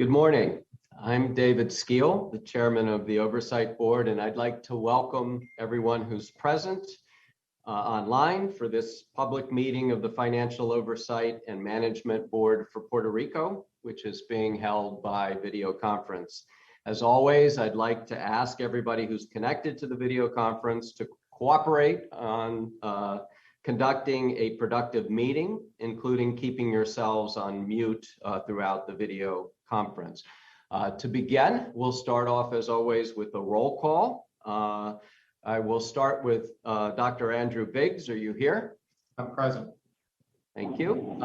Good morning. I'm David Skeel, the chairman of the Oversight Board, and I'd like to welcome everyone who's present online for this public meeting of the Financial Oversight and Management Board for Puerto Rico, which is being held by video conference. As always, I'd like to ask everybody who's connected to the video conference to cooperate on conducting a productive meeting, including keeping yourselves on mute throughout the video conference. To begin, we'll start off as always with a roll call. I will start with Dr. Andrew Biggs. Are you here? I'm present. Thank you.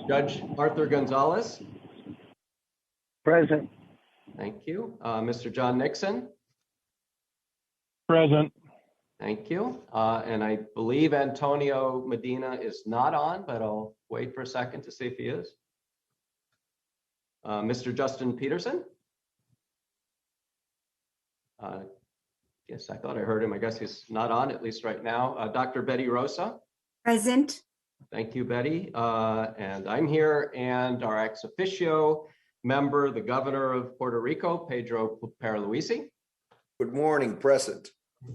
Judge Arthur Gonzalez. Present. Thank you. Mr. John Nixon. Present. Thank you. And I believe Antonio Medina is not on, but I'll wait for a second to see if he is. Mr. Justin Peterson. Yes, I thought I heard him. I guess he's not on, at least right now. Dr. Betty Rosa. Present. Thank you, Betty. And I'm here, and our ex officio member, the governor of Puerto Rico, Pedro Pierluisi. Good morning, present.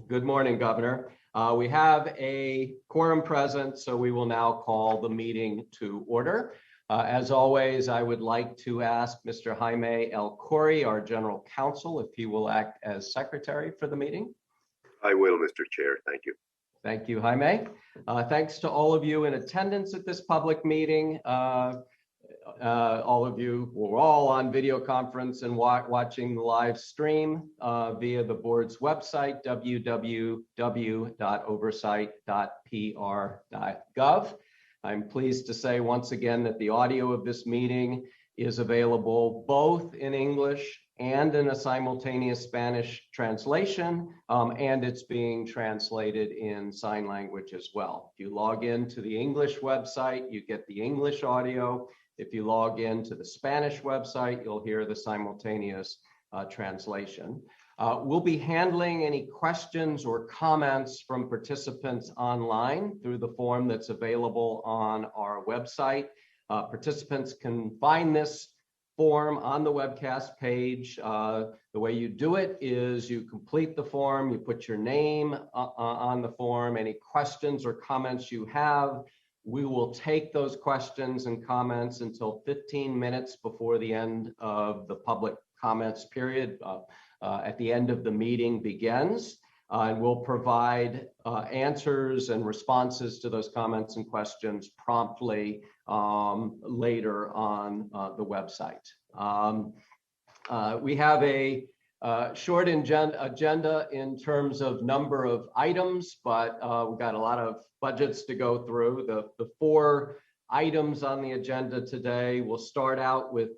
Good morning, Governor. We have a quorum present, so we will now call the meeting to order. As always, I would like to ask Mr. Jaime El Khoury, our general counsel, if he will act as secretary for the meeting. I will, Mr. Chair. Thank you. Thank you, Jaime. Thanks to all of you in attendance at this public meeting. All of you were all on video conference and watching the live stream via the board's website, www.oversight.pr.gov. I'm pleased to say once again that the audio of this meeting is available both in English and in a simultaneous Spanish translation, and it's being translated in sign language as well. If you log into the English website, you get the English audio. If you log into the Spanish website, you'll hear the simultaneous translation. We'll be handling any questions or comments from participants online through the form that's available on our website. Participants can find this form on the webcast page. The way you do it is you complete the form, you put your name on the form, any questions or comments you have. We will take those questions and comments until 15 minutes before the end of the public comments period. At the end of the meeting begins, and we'll provide answers and responses to those comments and questions promptly later on the website. We have a short agenda in terms of number of items, but we've got a lot of budgets to go through. The four items on the agenda today will start out with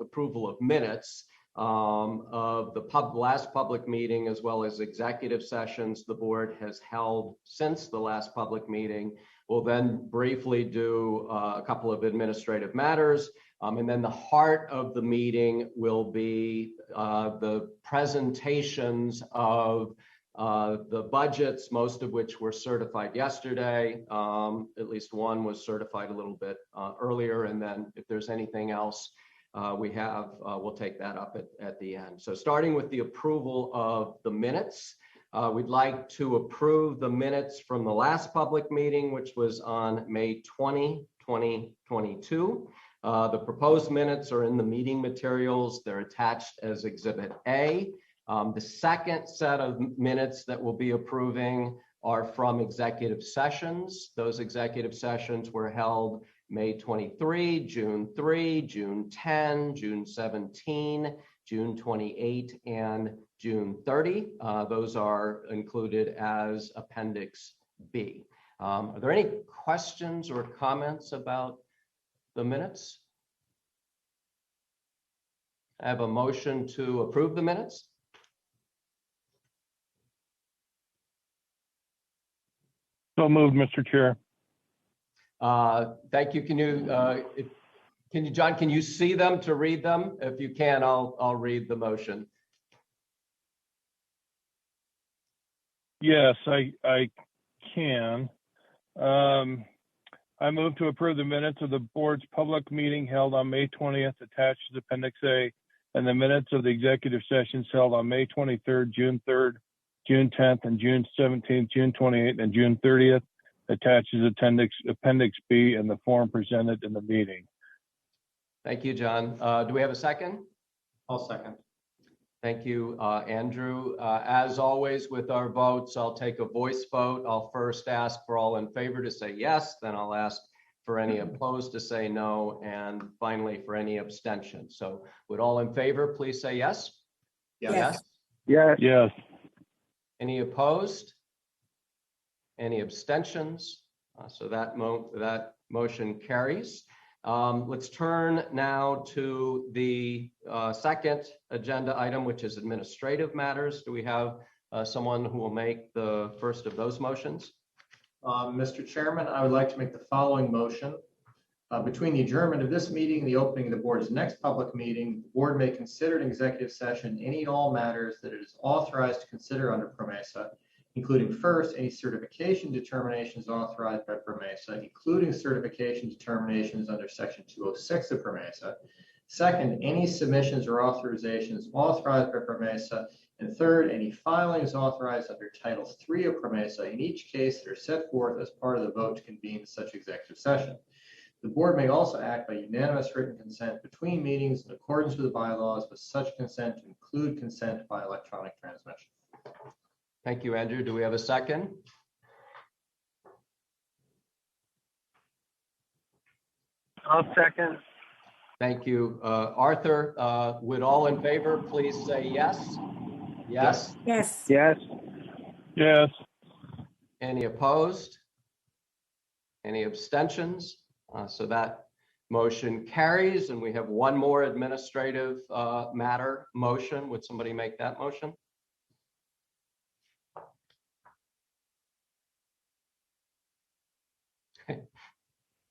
approval of minutes of the last public meeting, as well as executive sessions the board has held since the last public meeting. We'll then briefly do a couple of administrative matters. And then the heart of the meeting will be the presentations of the budgets, most of which were certified yesterday. At least one was certified a little bit earlier. And then if there's anything else we'll take that up at the end. So starting with the approval of the minutes, we'd like to approve the minutes from the last public meeting, which was on May 20, 2022. The proposed minutes are in the meeting materials. They're attached as Exhibit A. The second set of minutes that we'll be approving are from executive sessions. Those executive sessions were held May 23, June 3, June 10, June 17, June 28, and June 30. Those are included as Appendix B. Are there any questions or comments about the minutes? I have a motion to approve the minutes. So moved, Mr. Chair. Thank you. John, can you see them to read them? If you can, I'll read the motion. Yes, I can. I move to approve the minutes of the board's public meeting held on May 20th, attached as Appendix A, and the minutes of the executive sessions held on May 23rd, June 3rd, June 10th, and June 17th, June 28th, and June 30th, attached as Appendix B, in the form presented in the meeting. Thank you, John. Do we have a second? I'll second. Thank you, Andrew. As always with our votes, I'll take a voice vote. I'll first ask for all in favor to say yes, then I'll ask for any opposed to say no, and finally for any abstention. So would all in favor please say yes? Yes. Yes. Yes. Any opposed? Any abstentions? So that motion carries. Let's turn now to the second agenda item, which is administrative matters. Do we have someone who will make the first of those motions? Mr. Chairman, I would like to make the following motion. Between the adjournment of this meeting and the opening of the board's next public meeting, the board may consider in executive session any and all matters that it is authorized to consider under PROMESA, including first, any certification determinations authorized by PROMESA, including certification determinations under Section 206 of PROMESA. Second, any submissions or authorizations authorized by PROMESA. And third, any filings authorized under Title III of PROMESA, in each case that are set forth as part of the vote to convene such executive session. The board may also act by unanimous written consent between meetings in accordance with the bylaws, with such consent to include consent by electronic transmission. Thank you, Andrew. Do we have a second? I'll second. Thank you. Arthur, would all in favor please say yes? Yes. Yes. Yes. Yes. Any opposed? Any abstentions? So that motion carries, and we have one more administrative matter motion. Would somebody make that motion?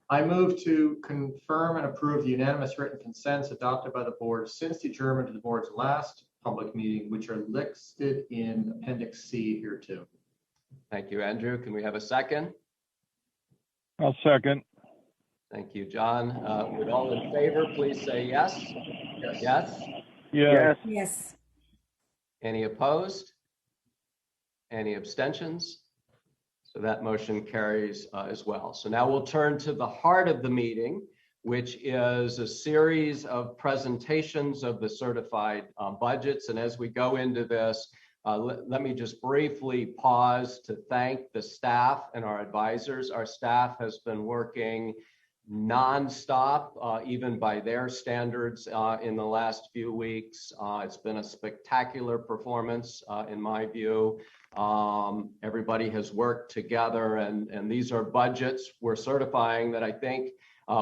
I move to confirm and approve the unanimous written consents adopted by the board since the adjournment of the board's last public meeting, which are listed in Appendix C here too. Thank you, Andrew. Can we have a second? I'll second. Thank you, John. Would all in favor please say yes? Yes. Yes. Yes. Yes. Any opposed? Any abstentions? So that motion carries as well. So now we'll turn to the heart of the meeting, which is a series of presentations of the certified budgets. And as we go into this, let me just briefly pause to thank the staff and our advisors. Our staff has been working nonstop, even by their standards, in the last few weeks. It's been a spectacular performance, in my view. Everybody has worked together, and these are budgets we're certifying that I think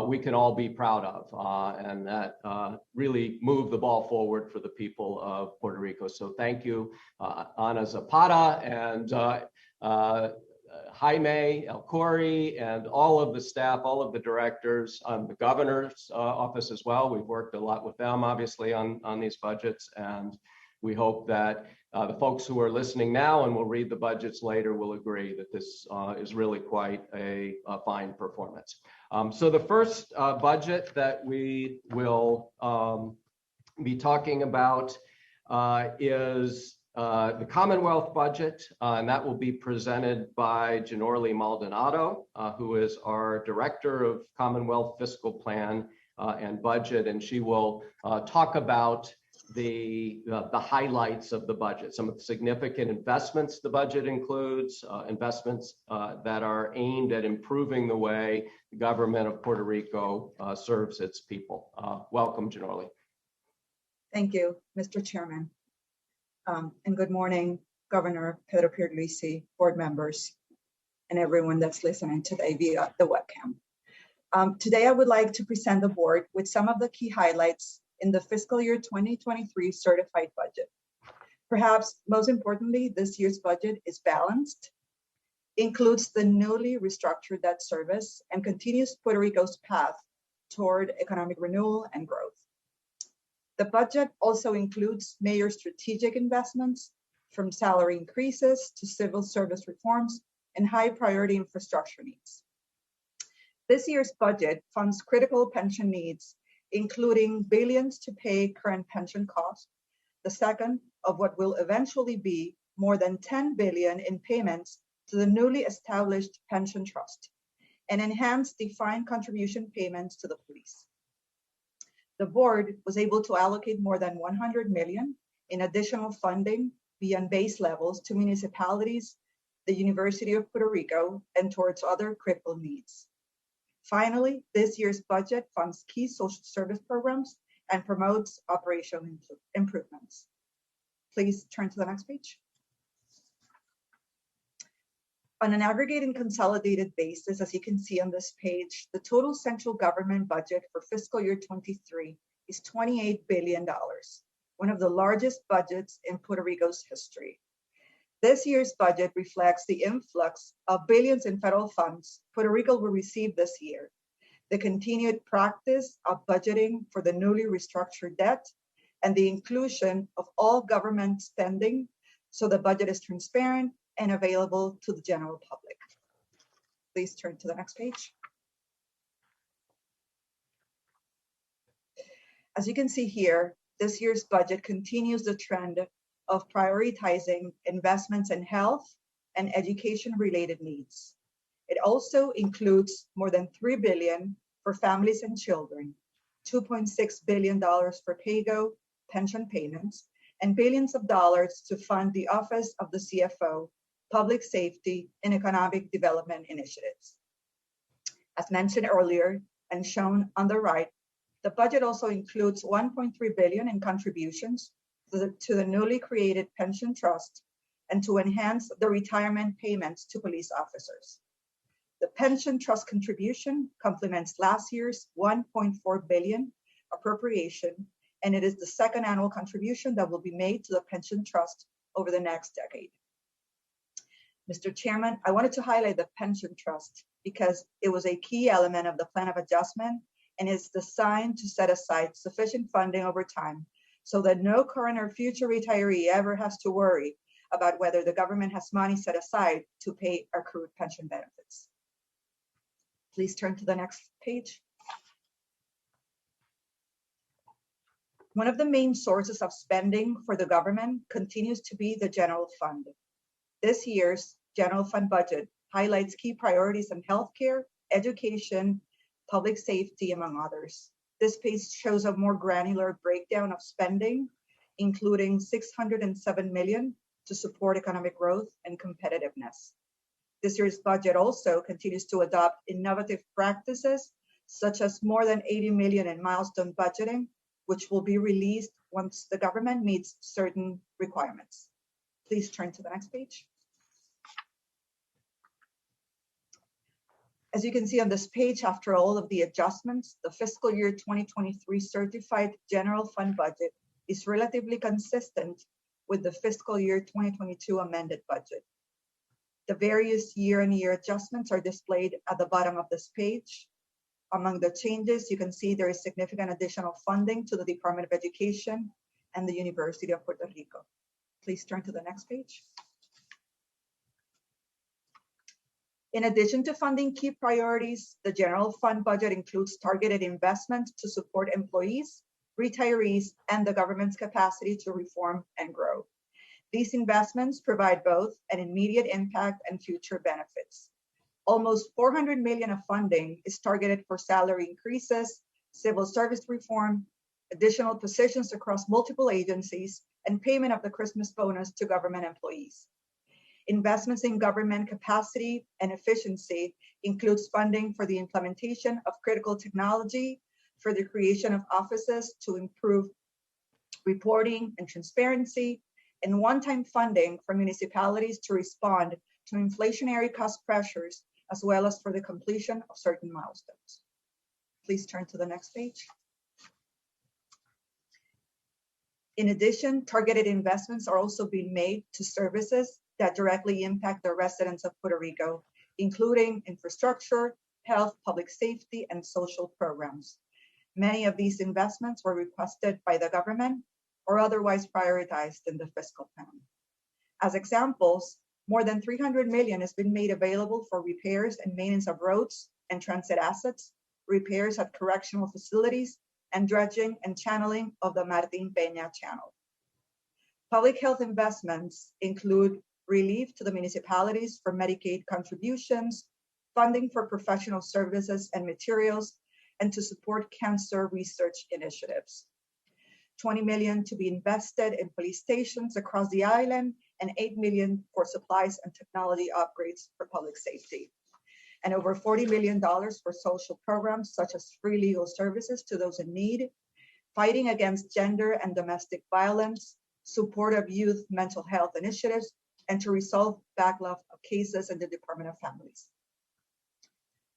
we can all be proud of, and that really move the ball forward for the people of Puerto Rico. So thank you, Ana Zapata and Jaime El Khoury and all of the staff, all of the directors, the governor's office as well. We've worked a lot with them, obviously, on these budgets, and we hope that the folks who are listening now and will read the budgets later will agree that this is really quite a fine performance. So the first budget that we will be talking about is the Commonwealth budget, and that will be presented by Ginorli Maldonado, who is our Director of Commonwealth Fiscal Plan and Budget, and she will talk about the highlights of the budget, some of the significant investments the budget includes, investments that are aimed at improving the way the government of Puerto Rico serves its people. Welcome, Ginorli. Thank you, Mr. Chairman. And good morning, Governor Pedro Pierluisi, board members, and everyone that's listening today via the webcam. Today, I would like to present the board with some of the key highlights in the fiscal year 2023 certified budget. Perhaps most importantly, this year's budget is balanced, includes the newly restructured debt service, and continues Puerto Rico's path toward economic renewal and growth. The budget also includes major strategic investments, from salary increases to civil service reforms and high priority infrastructure needs. This year's budget funds critical pension needs, including billions to pay current pension costs, the second of what will eventually be more than 10 billion in payments to the newly established pension trust, and enhanced defined contribution payments to the police. The board was able to allocate more than 100 million in additional funding beyond base levels to municipalities, the University of Puerto Rico, and towards other critical needs. Finally, this year's budget funds key social service programs and promotes operational improvements. Please turn to the next page. On an aggregate and consolidated basis, as you can see on this page, the total central government budget for fiscal year 23 is $28 billion, one of the largest budgets in Puerto Rico's history. This year's budget reflects the influx of billions in federal funds Puerto Rico will receive this year, the continued practice of budgeting for the newly restructured debt, and the inclusion of all government spending so the budget is transparent and available to the general public. Please turn to the next page. As you can see here, this year's budget continues the trend of prioritizing investments in health and education-related needs. It also includes more than $3 billion for families and children, $2.6 billion for PAYGO pension payments, and billions of dollars to fund the Office of the CFO, Public Safety and Economic Development Initiatives. As mentioned earlier and shown on the right, the budget also includes 1.3 billion in contributions to the newly created pension trust and to enhance the retirement payments to police officers. The pension trust contribution complements last year's 1.4 billion appropriation, and it is the second annual contribution that will be made to the pension trust over the next decade. Mr. Chairman, I wanted to highlight the pension trust because it was a key element of the plan of adjustment and is designed to set aside sufficient funding over time so that no current or future retiree ever has to worry about whether the government has money set aside to pay accrued pension benefits. Please turn to the next page. One of the main sources of spending for the government continues to be the general fund. This year's general fund budget highlights key priorities in healthcare, education, public safety, among others. This page shows a more granular breakdown of spending, including 607 million to support economic growth and competitiveness. This year's budget also continues to adopt innovative practices, such as more than 80 million in milestone budgeting, which will be released once the government meets certain requirements. Please turn to the next page. As you can see on this page, after all of the adjustments, the fiscal year 2023 certified general fund budget is relatively consistent with the fiscal year 2022 amended budget. The various year-on-year adjustments are displayed at the bottom of this page. Among the changes, you can see there is significant additional funding to the Department of Education and the University of Puerto Rico. Please turn to the next page. In addition to funding key priorities, the general fund budget includes targeted investments to support employees, retirees, and the government's capacity to reform and grow. These investments provide both an immediate impact and future benefits. Almost 400 million of funding is targeted for salary increases, civil service reform, additional positions across multiple agencies, and payment of the Christmas bonus to government employees. Investments in government capacity and efficiency includes funding for the implementation of critical technology, for the creation of offices to improve reporting and transparency, and one-time funding for municipalities to respond to inflationary cost pressures, as well as for the completion of certain milestones. Please turn to the next page. In addition, targeted investments are also being made to services that directly impact the residents of Puerto Rico, including infrastructure, health, public safety, and social programs. Many of these investments were requested by the government or otherwise prioritized in the fiscal plan. As examples, more than 300 million has been made available for repairs and maintenance of roads, and transit assets, repairs at correctional facilities, and dredging and channeling of the Martin Peña Channel. Public health investments include relief to the municipalities for Medicaid contributions, funding for professional services and materials, and to support cancer research initiatives. $20 million to be invested in police stations across the island, and $8 million for supplies and technology upgrades for public safety. And over $40 million for social programs such as free legal services to those in need, fighting against gender and domestic violence, support of youth mental health initiatives, and to resolve backlog of cases in the Department of Families.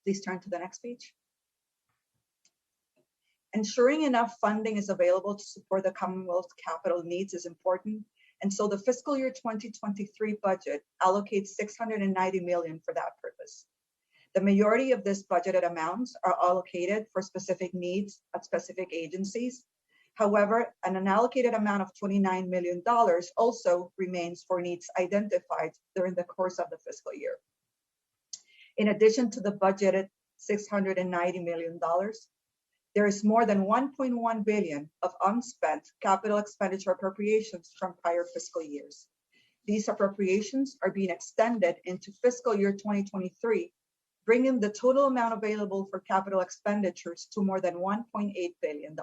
Please turn to the next page. Ensuring enough funding is available to support the Commonwealth's capital needs is important, and so the fiscal year 2023 budget allocates $690 million for that purpose. The majority of this budgeted amounts are allocated for specific needs at specific agencies. However, an unallocated amount of $29 million also remains for needs identified during the course of the fiscal year. In addition to the budgeted $690 million, there is more than $1.1 billion of unspent capital expenditure appropriations from prior fiscal years. These appropriations are being extended into fiscal year 2023, bringing the total amount available for capital expenditures to more than $1.8 billion.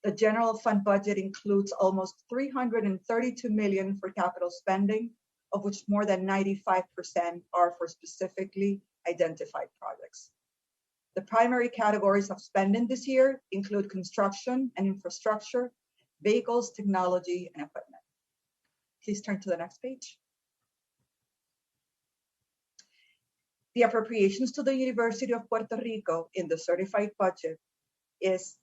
The general fund budget includes almost $332 million for capital spending, of which more than 95% are for specifically identified projects. The primary categories of spending this year include construction and infrastructure, vehicles, technology, and equipment. Please turn to the next page. The appropriations to the University of Puerto Rico in the certified budget is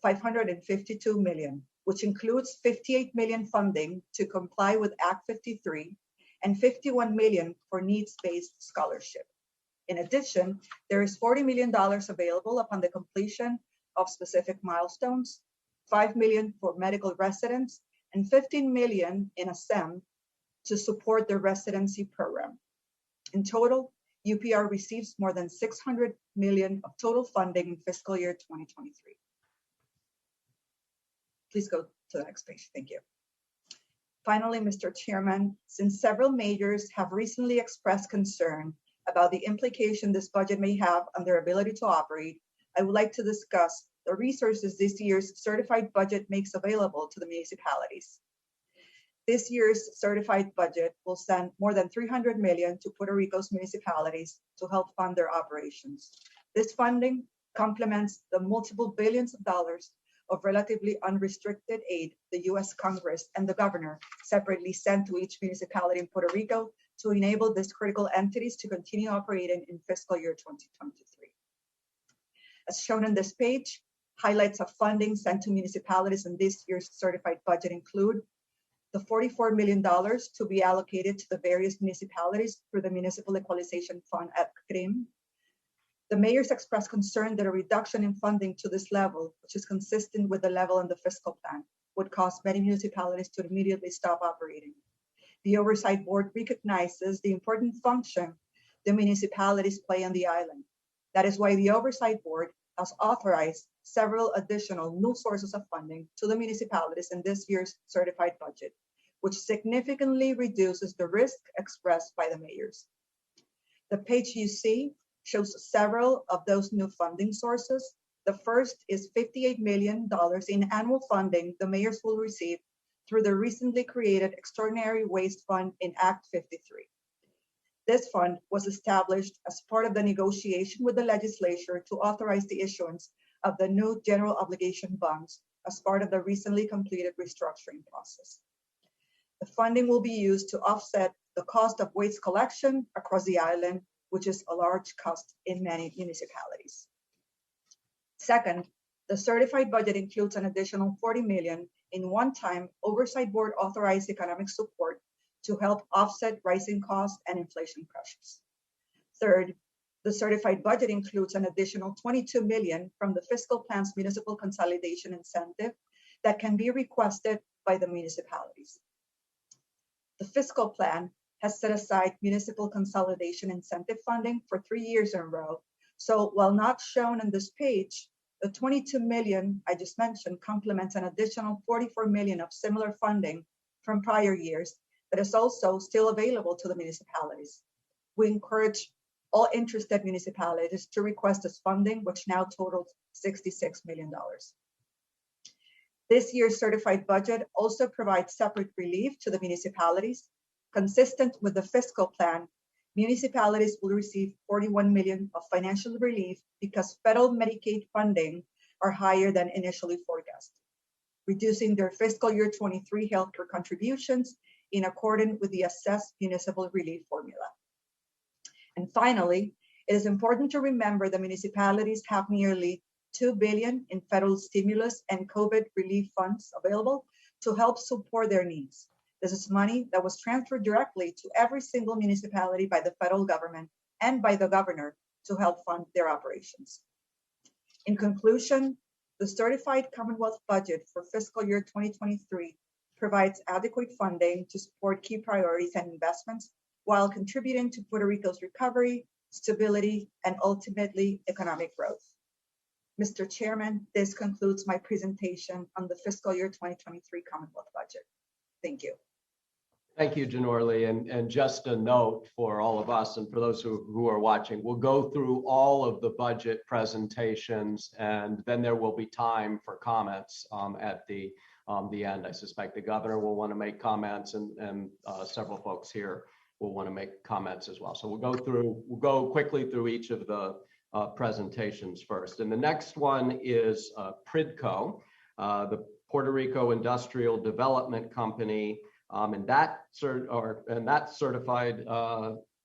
$552 million, which includes $58 million funding to comply with Act 53 and $51 million for needs-based scholarship. In addition, there is $40 million available upon the completion of specific milestones, $5 million for medical residents, and $15 million in ASEM to support the residency program. In total, UPR receives more than $600 million of total funding in fiscal year 2023. Please go to the next page. Thank you. Finally, Mr. Chairman, since several mayors have recently expressed concern about the implication this budget may have on their ability to operate, I would like to discuss the resources this year's certified budget makes available to the municipalities. This year's certified budget will send more than $300 million to Puerto Rico's municipalities to help fund their operations. This funding complements the multiple billions of dollars of relatively unrestricted aid the U.S. Congress and the governor separately sent to each municipality in Puerto Rico to enable these critical entities to continue operating in fiscal year 2023. As shown on this page, highlights of funding sent to municipalities in this year's certified budget include the $44 million to be allocated to the various municipalities through the Municipal Equalization Fund at CRIM. The mayors expressed concern that a reduction in funding to this level, which is consistent with the level in the fiscal plan, would cause many municipalities to immediately stop operating. The Oversight Board recognizes the important function the municipalities play on the island. That is why the Oversight Board has authorized several additional new sources of funding to the municipalities in this year's certified budget, which significantly reduces the risk expressed by the mayors. The page you see shows several of those new funding sources. The first is $58 million in annual funding the mayors will receive through the recently created Extraordinary Waste Fund in Act 53. This fund was established as part of the negotiation with the legislature to authorize the issuance of the new general obligation bonds as part of the recently completed restructuring process. The funding will be used to offset the cost of waste collection across the island, which is a large cost in many municipalities. Second, the certified budget includes an additional $40 million in one-time Oversight Board authorized economic support to help offset rising costs and inflation pressures. Third, the certified budget includes an additional $22 million from the fiscal plan's municipal consolidation incentive that can be requested by the municipalities. The fiscal plan has set aside municipal consolidation incentive funding for 3 years in a row. So while not shown on this page, the 22 million I just mentioned complements an additional 44 million of similar funding from prior years that is also still available to the municipalities. We encourage all interested municipalities to request this funding, which now totals $66 million. This year's certified budget also provides separate relief to the municipalities. Consistent with the fiscal plan, municipalities will receive 41 million of financial relief because federal Medicaid funding are higher than initially forecast, reducing their fiscal year 23 healthcare contributions in accordance with the assessed municipal relief formula. And finally, it is important to remember the municipalities have nearly $2 billion in federal stimulus and COVID relief funds available to help support their needs. This is money that was transferred directly to every single municipality by the federal government and by the governor to help fund their operations. In conclusion, the certified Commonwealth budget for fiscal year 2023 provides adequate funding to support key priorities and investments while contributing to Puerto Rico's recovery, stability, and ultimately economic growth. Mr. Chairman, this concludes my presentation on the fiscal year 2023 Commonwealth budget. Thank you. Thank you, Janorli. And just a note for all of us and for those who are watching, we'll go through all of the budget presentations and then there will be time for comments at the end. I suspect the governor will want to make comments and several folks here will want to make comments as well. So we'll go quickly through each of the presentations first. And the next one is PRIDCO, the Puerto Rico Industrial Development Company. And that certified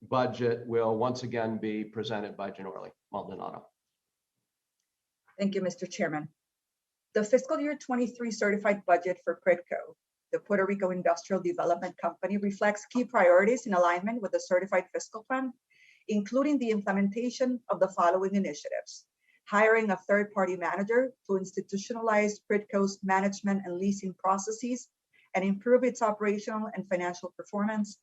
budget will once again be presented by Janorli Maldonado. Thank you, Mr. Chairman. The fiscal year 23 certified budget for PRIDCO, the Puerto Rico Industrial Development Company, reflects key priorities in alignment with the certified fiscal plan, including the implementation of the following initiatives: hiring a third-party manager to institutionalize PRIDCO's management and leasing processes and improve its operational and financial performance,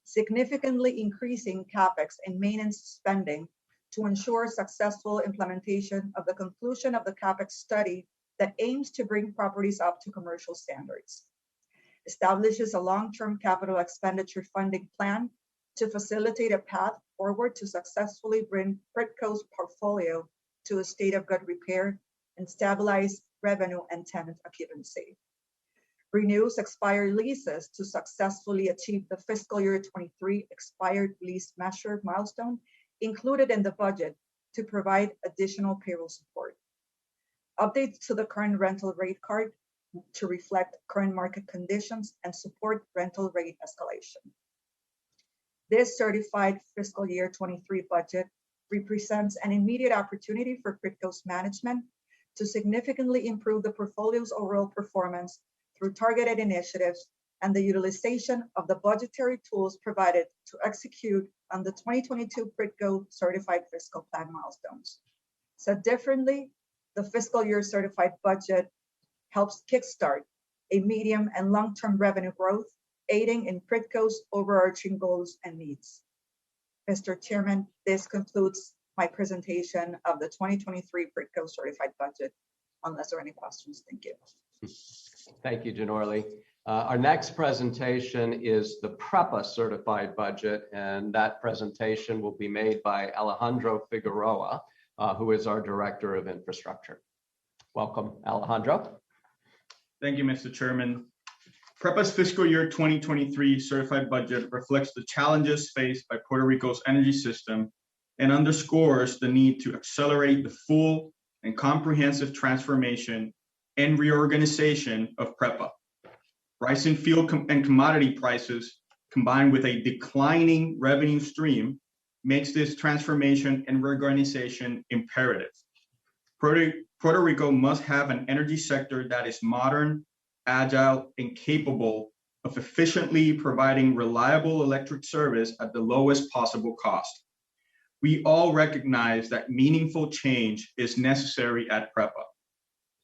significantly increasing CapEx and maintenance spending to ensure successful implementation of the conclusion of the CapEx study that aims to bring properties up to commercial standards, establishes a long-term capital expenditure funding plan to facilitate a path forward to successfully bring PRIDCO's portfolio to a state of good repair and stabilize revenue and tenant occupancy. Renews expired leases to successfully achieve the fiscal year 23 expired lease measure milestone included in the budget to provide additional payroll support. Updates to the current rental rate card to reflect current market conditions and support rental rate escalation. This certified fiscal year 23 budget represents an immediate opportunity for PRIDCO's management to significantly improve the portfolio's overall performance through targeted initiatives and the utilization of the budgetary tools provided to execute on the 2022 PRIDCO certified fiscal plan milestones. Said differently, the fiscal year certified budget helps kickstart a medium and long-term revenue growth, aiding in PRIDCO's overarching goals and needs. Mr. Chairman, this concludes my presentation of the 2023 PRIDCO certified budget, unless there are any questions. Thank you. Thank you, Janorli. Our next presentation is the PREPA certified budget, and that presentation will be made by Alejandro Figueroa, who is our Director of Infrastructure. Welcome, Alejandro. Thank you, Mr. Chairman. PREPA's fiscal year 2023 certified budget reflects the challenges faced by Puerto Rico's energy system and underscores the need to accelerate the full and comprehensive transformation and reorganization of PREPA. Rising fuel and commodity prices, combined with a declining revenue stream, makes this transformation and reorganization imperative. Puerto Rico must have an energy sector that is modern, agile, and capable of efficiently providing reliable electric service at the lowest possible cost. We all recognize that meaningful change is necessary at PREPA.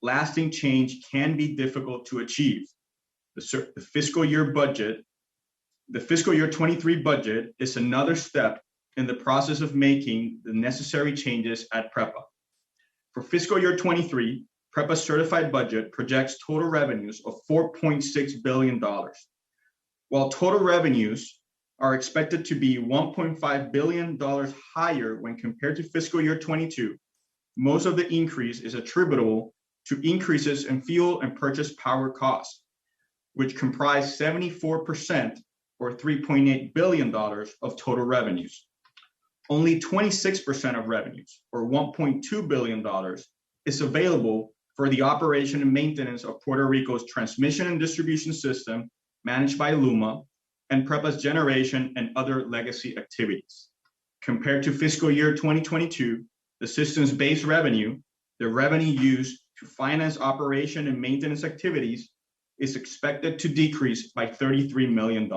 Lasting change can be difficult to achieve. The fiscal year budget The fiscal year 23 budget is another step in the process of making the necessary changes at PREPA. For fiscal year 23, PREPA's certified budget projects total revenues of $4.6 billion. While total revenues are expected to be $1.5 billion higher when compared to fiscal year 22, most of the increase is attributable to increases in fuel and purchase power costs, which comprise 74% or $3.8 billion of total revenues. Only 26% of revenues, or $1.2 billion, is available for the operation and maintenance of Puerto Rico's transmission and distribution system managed by LUMA and PREPA's generation and other legacy activities. Compared to fiscal year 2022, the system's base revenue, the revenue used to finance operation and maintenance activities, is expected to decrease by $33 million.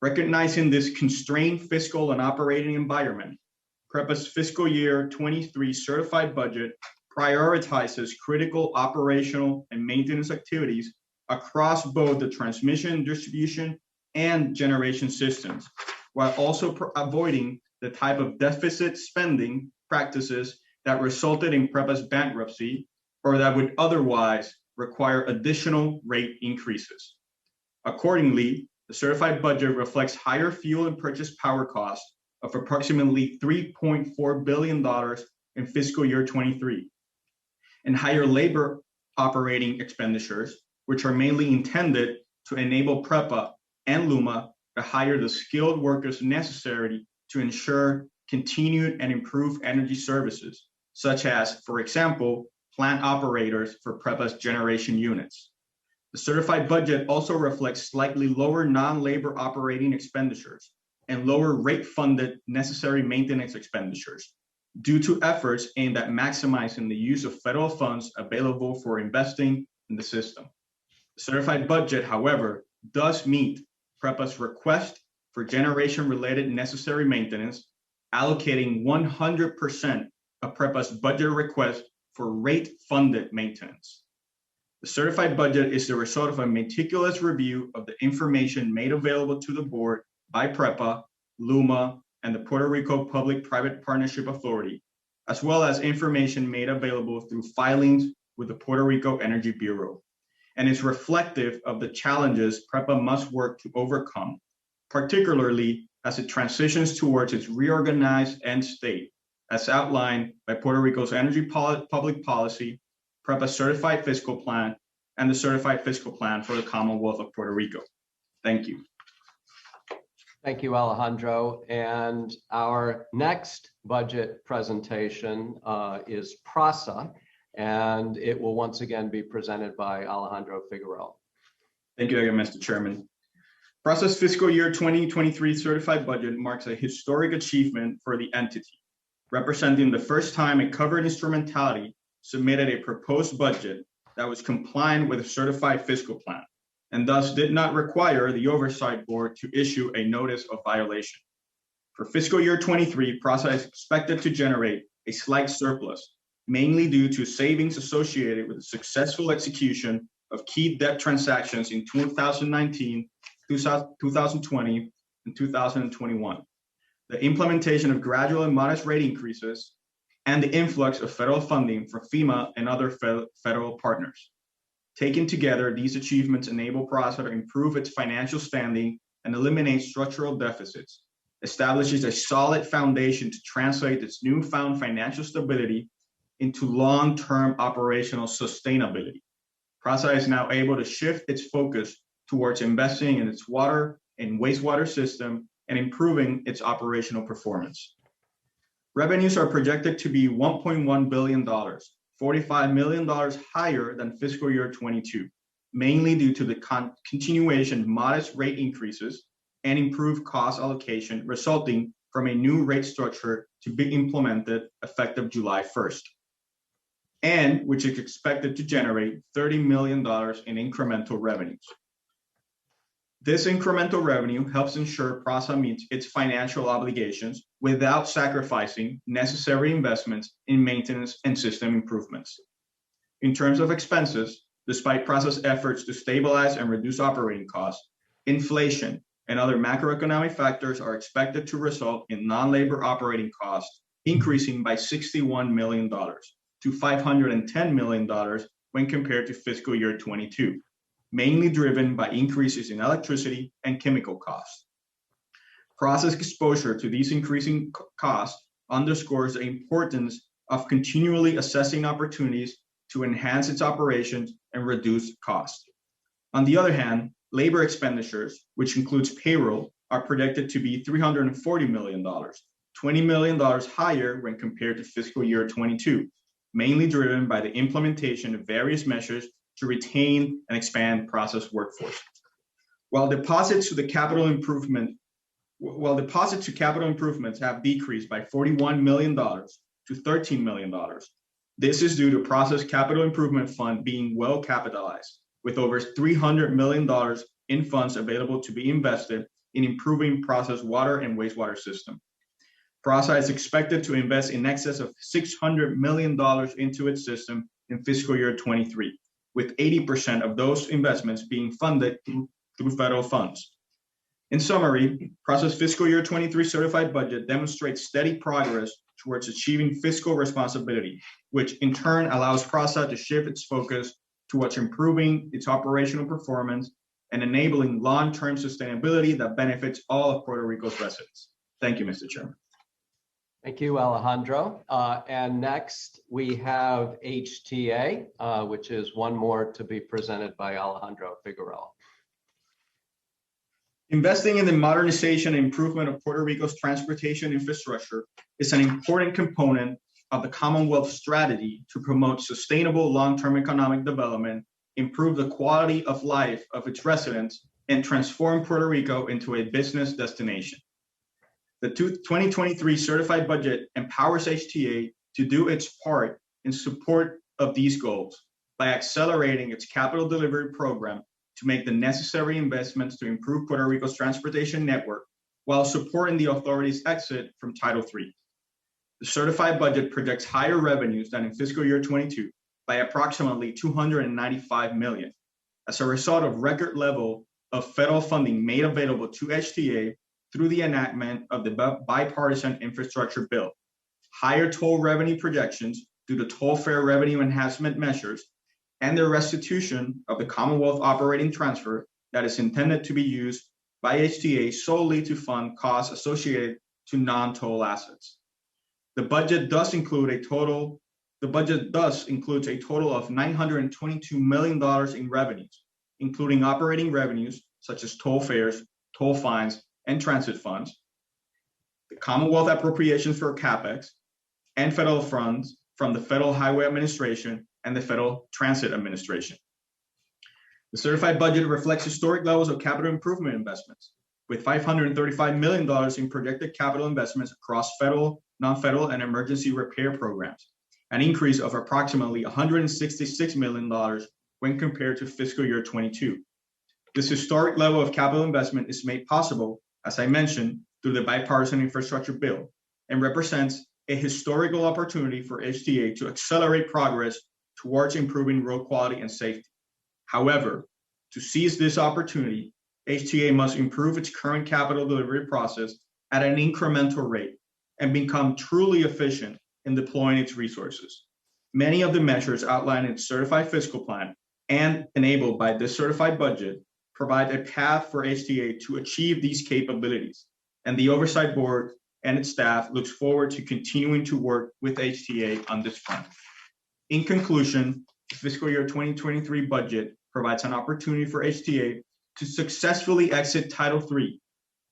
Recognizing this constrained fiscal and operating environment, PREPA's fiscal year 23 certified budget prioritizes critical operational and maintenance activities across both the transmission, distribution, and generation systems, while also avoiding the type of deficit spending practices that resulted in PREPA's bankruptcy or that would otherwise require additional rate increases. Accordingly, the certified budget reflects higher fuel and purchase power costs of approximately $3.4 billion in fiscal year 23, and higher labor operating expenditures, which are mainly intended to enable PREPA and LUMA to hire the skilled workers necessary to ensure continued and improved energy services, such as, for example, plant operators for PREPA's generation units. The certified budget also reflects slightly lower non-labor operating expenditures and lower rate-funded necessary maintenance expenditures due to efforts aimed at maximizing the use of federal funds available for investing in the system. The certified budget, however, does meet PREPA's request for generation-related necessary maintenance, allocating 100% of PREPA's budget request for rate-funded maintenance. The certified budget is the result of a meticulous review of the information made available to the board by PREPA, LUMA, and the Puerto Rico Public-Private Partnership Authority, as well as information made available through filings with the Puerto Rico Energy Bureau, and is reflective of the challenges PREPA must work to overcome, particularly as it transitions towards its reorganized end state, as outlined by Puerto Rico's Energy Public Policy, PREPA's Certified Fiscal Plan, and the Certified Fiscal Plan for the Commonwealth of Puerto Rico. Thank you. Thank you, Alejandro. And our next budget presentation is PRASA, and it will once again be presented by Alejandro Figueroa. Thank you again, Mr. Chairman. PRASA's fiscal year 2023 certified budget marks a historic achievement for the entity, representing the first time a covered instrumentality submitted a proposed budget that was compliant with a certified fiscal plan, and thus did not require the Oversight Board to issue a notice of violation. For fiscal year 23, PRASA is expected to generate a slight surplus, mainly due to savings associated with the successful execution of key debt transactions in 2019, 2020, and 2021, the implementation of gradual and modest rate increases, and the influx of federal funding from FEMA and other federal partners. Taken together, these achievements enable PRASA to improve its financial standing and eliminate structural deficits, establishes a solid foundation to translate its newfound financial stability into long-term operational sustainability. PRASA is now able to shift its focus towards investing in its water and wastewater system and improving its operational performance. Revenues are projected to be $1.1 billion, $45 million higher than fiscal year 22, mainly due to the continuation of modest rate increases and improved cost allocation resulting from a new rate structure to be implemented effective July 1st, and which is expected to generate $30 million in incremental revenues. This incremental revenue helps ensure PRASA meets its financial obligations without sacrificing necessary investments in maintenance and system improvements. In terms of expenses, despite PRASA's efforts to stabilize and reduce operating costs, inflation and other macroeconomic factors are expected to result in non-labor operating costs increasing by $61 million to $510 million when compared to fiscal year 22, mainly driven by increases in electricity and chemical costs. Process exposure to these increasing costs underscores the importance of continually assessing opportunities to enhance its operations and reduce costs. On the other hand, labor expenditures, which includes payroll, are projected to be $340 million, $20 million higher when compared to fiscal year 22, mainly driven by the implementation of various measures to retain and expand process workforce. While deposits to capital improvements have decreased by $41 million to $13 million, this is due to Process Capital Improvement Fund being well capitalized, with over $300 million in funds available to be invested in improving process water and wastewater system. PRASA is expected to invest in excess of $600 million into its system in fiscal year 23, with 80% of those investments being funded through federal funds. In summary, PRASA's fiscal year 23 certified budget demonstrates steady progress towards achieving fiscal responsibility, which in turn allows PRASA to shift its focus towards improving its operational performance and enabling long-term sustainability that benefits all of Puerto Rico's residents. Thank you, Mr. Chairman. Thank you, Alejandro. And next we have HTA, which is one more to be presented by Alejandro Figueroa. Investing in the modernization and improvement of Puerto Rico's transportation infrastructure is an important component of the Commonwealth strategy to promote sustainable long-term economic development, improve the quality of life of its residents, and transform Puerto Rico into a business destination. The 2023 certified budget empowers HTA to do its part in support of these goals by accelerating its capital delivery program to make the necessary investments to improve Puerto Rico's transportation network while supporting the authority's exit from Title III. The certified budget projects higher revenues than in fiscal year 22 by approximately $295 million as a result of record level of federal funding made available to HTA through the enactment of the bipartisan infrastructure bill, higher toll revenue projections due to toll fare revenue enhancement measures, and the restitution of the Commonwealth operating transfer that is intended to be used by HTA solely to fund costs associated to non-toll assets. The budget thus includes a total of $922 million in revenues, including operating revenues such as toll fares, toll fines, and transit funds, the Commonwealth appropriations for CapEx, and federal funds from the Federal Highway Administration and the Federal Transit Administration. The certified budget reflects historic levels of capital improvement investments, with $535 million in projected capital investments across federal, non-federal, and emergency repair programs, an increase of approximately $166 million when compared to fiscal year 22. This historic level of capital investment is made possible, as I mentioned, through the bipartisan infrastructure bill, and represents a historical opportunity for HTA to accelerate progress towards improving road quality and safety. However, to seize this opportunity, HTA must improve its current capital delivery process at an incremental rate and become truly efficient in deploying its resources. Many of the measures outlined in its certified fiscal plan and enabled by this certified budget provide a path for HTA to achieve these capabilities, and the Oversight Board and its staff looks forward to continuing to work with HTA on this front. In conclusion, the fiscal year 2023 budget provides an opportunity for HTA to successfully exit Title III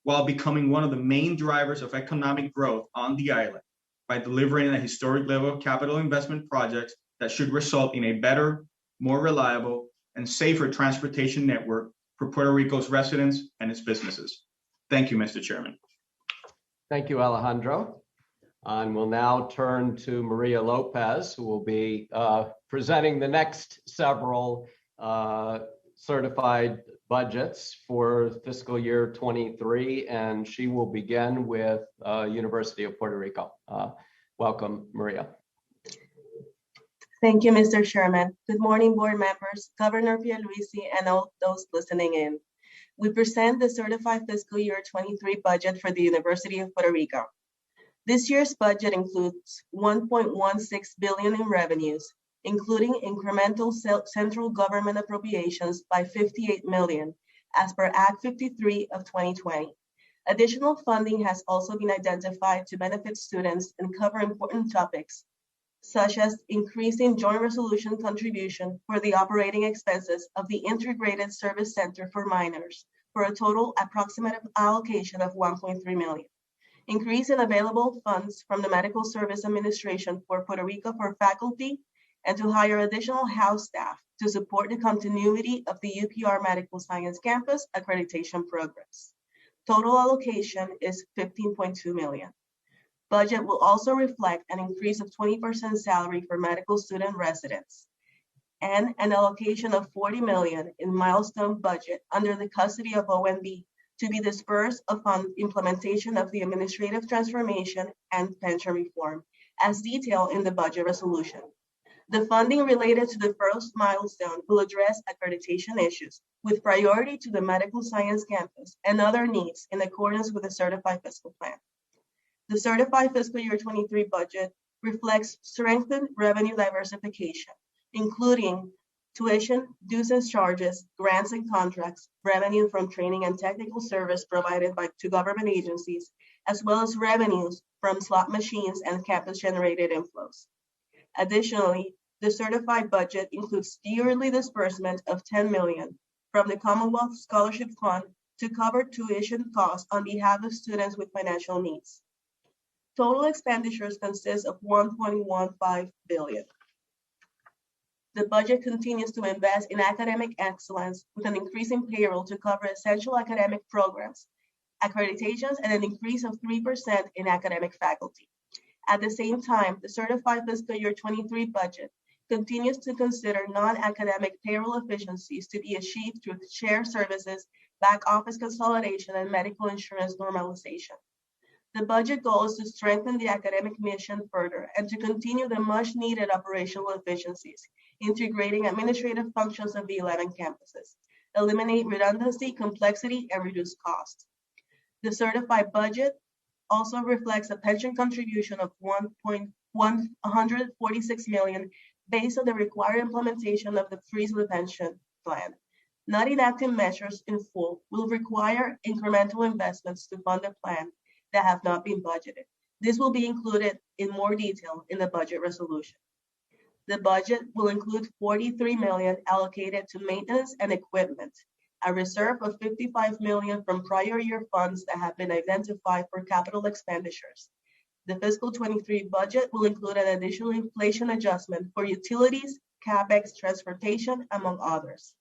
while becoming one of the main drivers of economic growth on the island by delivering a historic level of capital investment projects that should result in a better, more reliable, and safer transportation network for Puerto Rico's residents and its businesses. Thank you, Mr. Chairman. Thank you, Alejandro. And we'll now turn to Maria Lopez, who will be presenting the next several certified budgets for fiscal year 23, and she will begin with University of Puerto Rico. Welcome, Maria. Thank you, Mr. Chairman. Good morning, board members, Governor Pierluisi, and all those listening in. we present the certified fiscal year 23 budget for the University of Puerto Rico. This year's budget includes $1.16 billion in revenues, including incremental central government appropriations by $58 million, as per Act 53 of 2020. Additional funding has also been identified to benefit students and cover important topics, such as increasing joint resolution contribution for the operating expenses of the Integrated Service Center for Minors, for a total approximate allocation of $1.3 million. Increase in available funds from the Medical Service Administration for Puerto Rico for faculty, and to hire additional house staff to support the continuity of the UPR Medical Science Campus accreditation programs. Total allocation is $15.2 million. Budget will also reflect an increase of 20% salary for medical student residents and an allocation of $40 million in milestone budget under the custody of FOMB to be dispersed upon implementation of the administrative transformation and pension reform, as detailed in the budget resolution. The funding related to the first milestone will address accreditation issues with priority to the medical science campus and other needs in accordance with the certified fiscal plan. The certified fiscal year 23 budget reflects strengthened revenue diversification, including tuition, dues and charges, grants and contracts, revenue from training and technical service provided to government agencies, as well as revenues from slot machines and campus-generated inflows. Additionally, the certified budget includes yearly disbursement of $10 million from the Commonwealth Scholarship Fund to cover tuition costs on behalf of students with financial needs. Total expenditures consist of $1.15 billion. The budget continues to invest in academic excellence with an increase in payroll to cover essential academic programs, accreditations, and an increase of 3% in academic faculty. At the same time, the certified fiscal year 23 budget continues to consider non-academic payroll efficiencies to be achieved through shared services, back office consolidation, and medical insurance normalization. The budget goal is to strengthen the academic mission further and to continue the much needed operational efficiencies, integrating administrative functions of the 11 campuses, eliminate redundancy, complexity, and reduce costs. The certified budget also reflects a pension contribution of $146 million based on the required implementation of the freeze of the pension plan. Not enacting measures in full will require incremental investments to fund the plan that have not been budgeted. This will be included in more detail in the budget resolution. The budget will include $43 million allocated to maintenance and equipment, a reserve of $55 million from prior year funds that have been identified for capital expenditures. The fiscal 23 budget will include an additional inflation adjustment for utilities, CapEx, transportation, among others.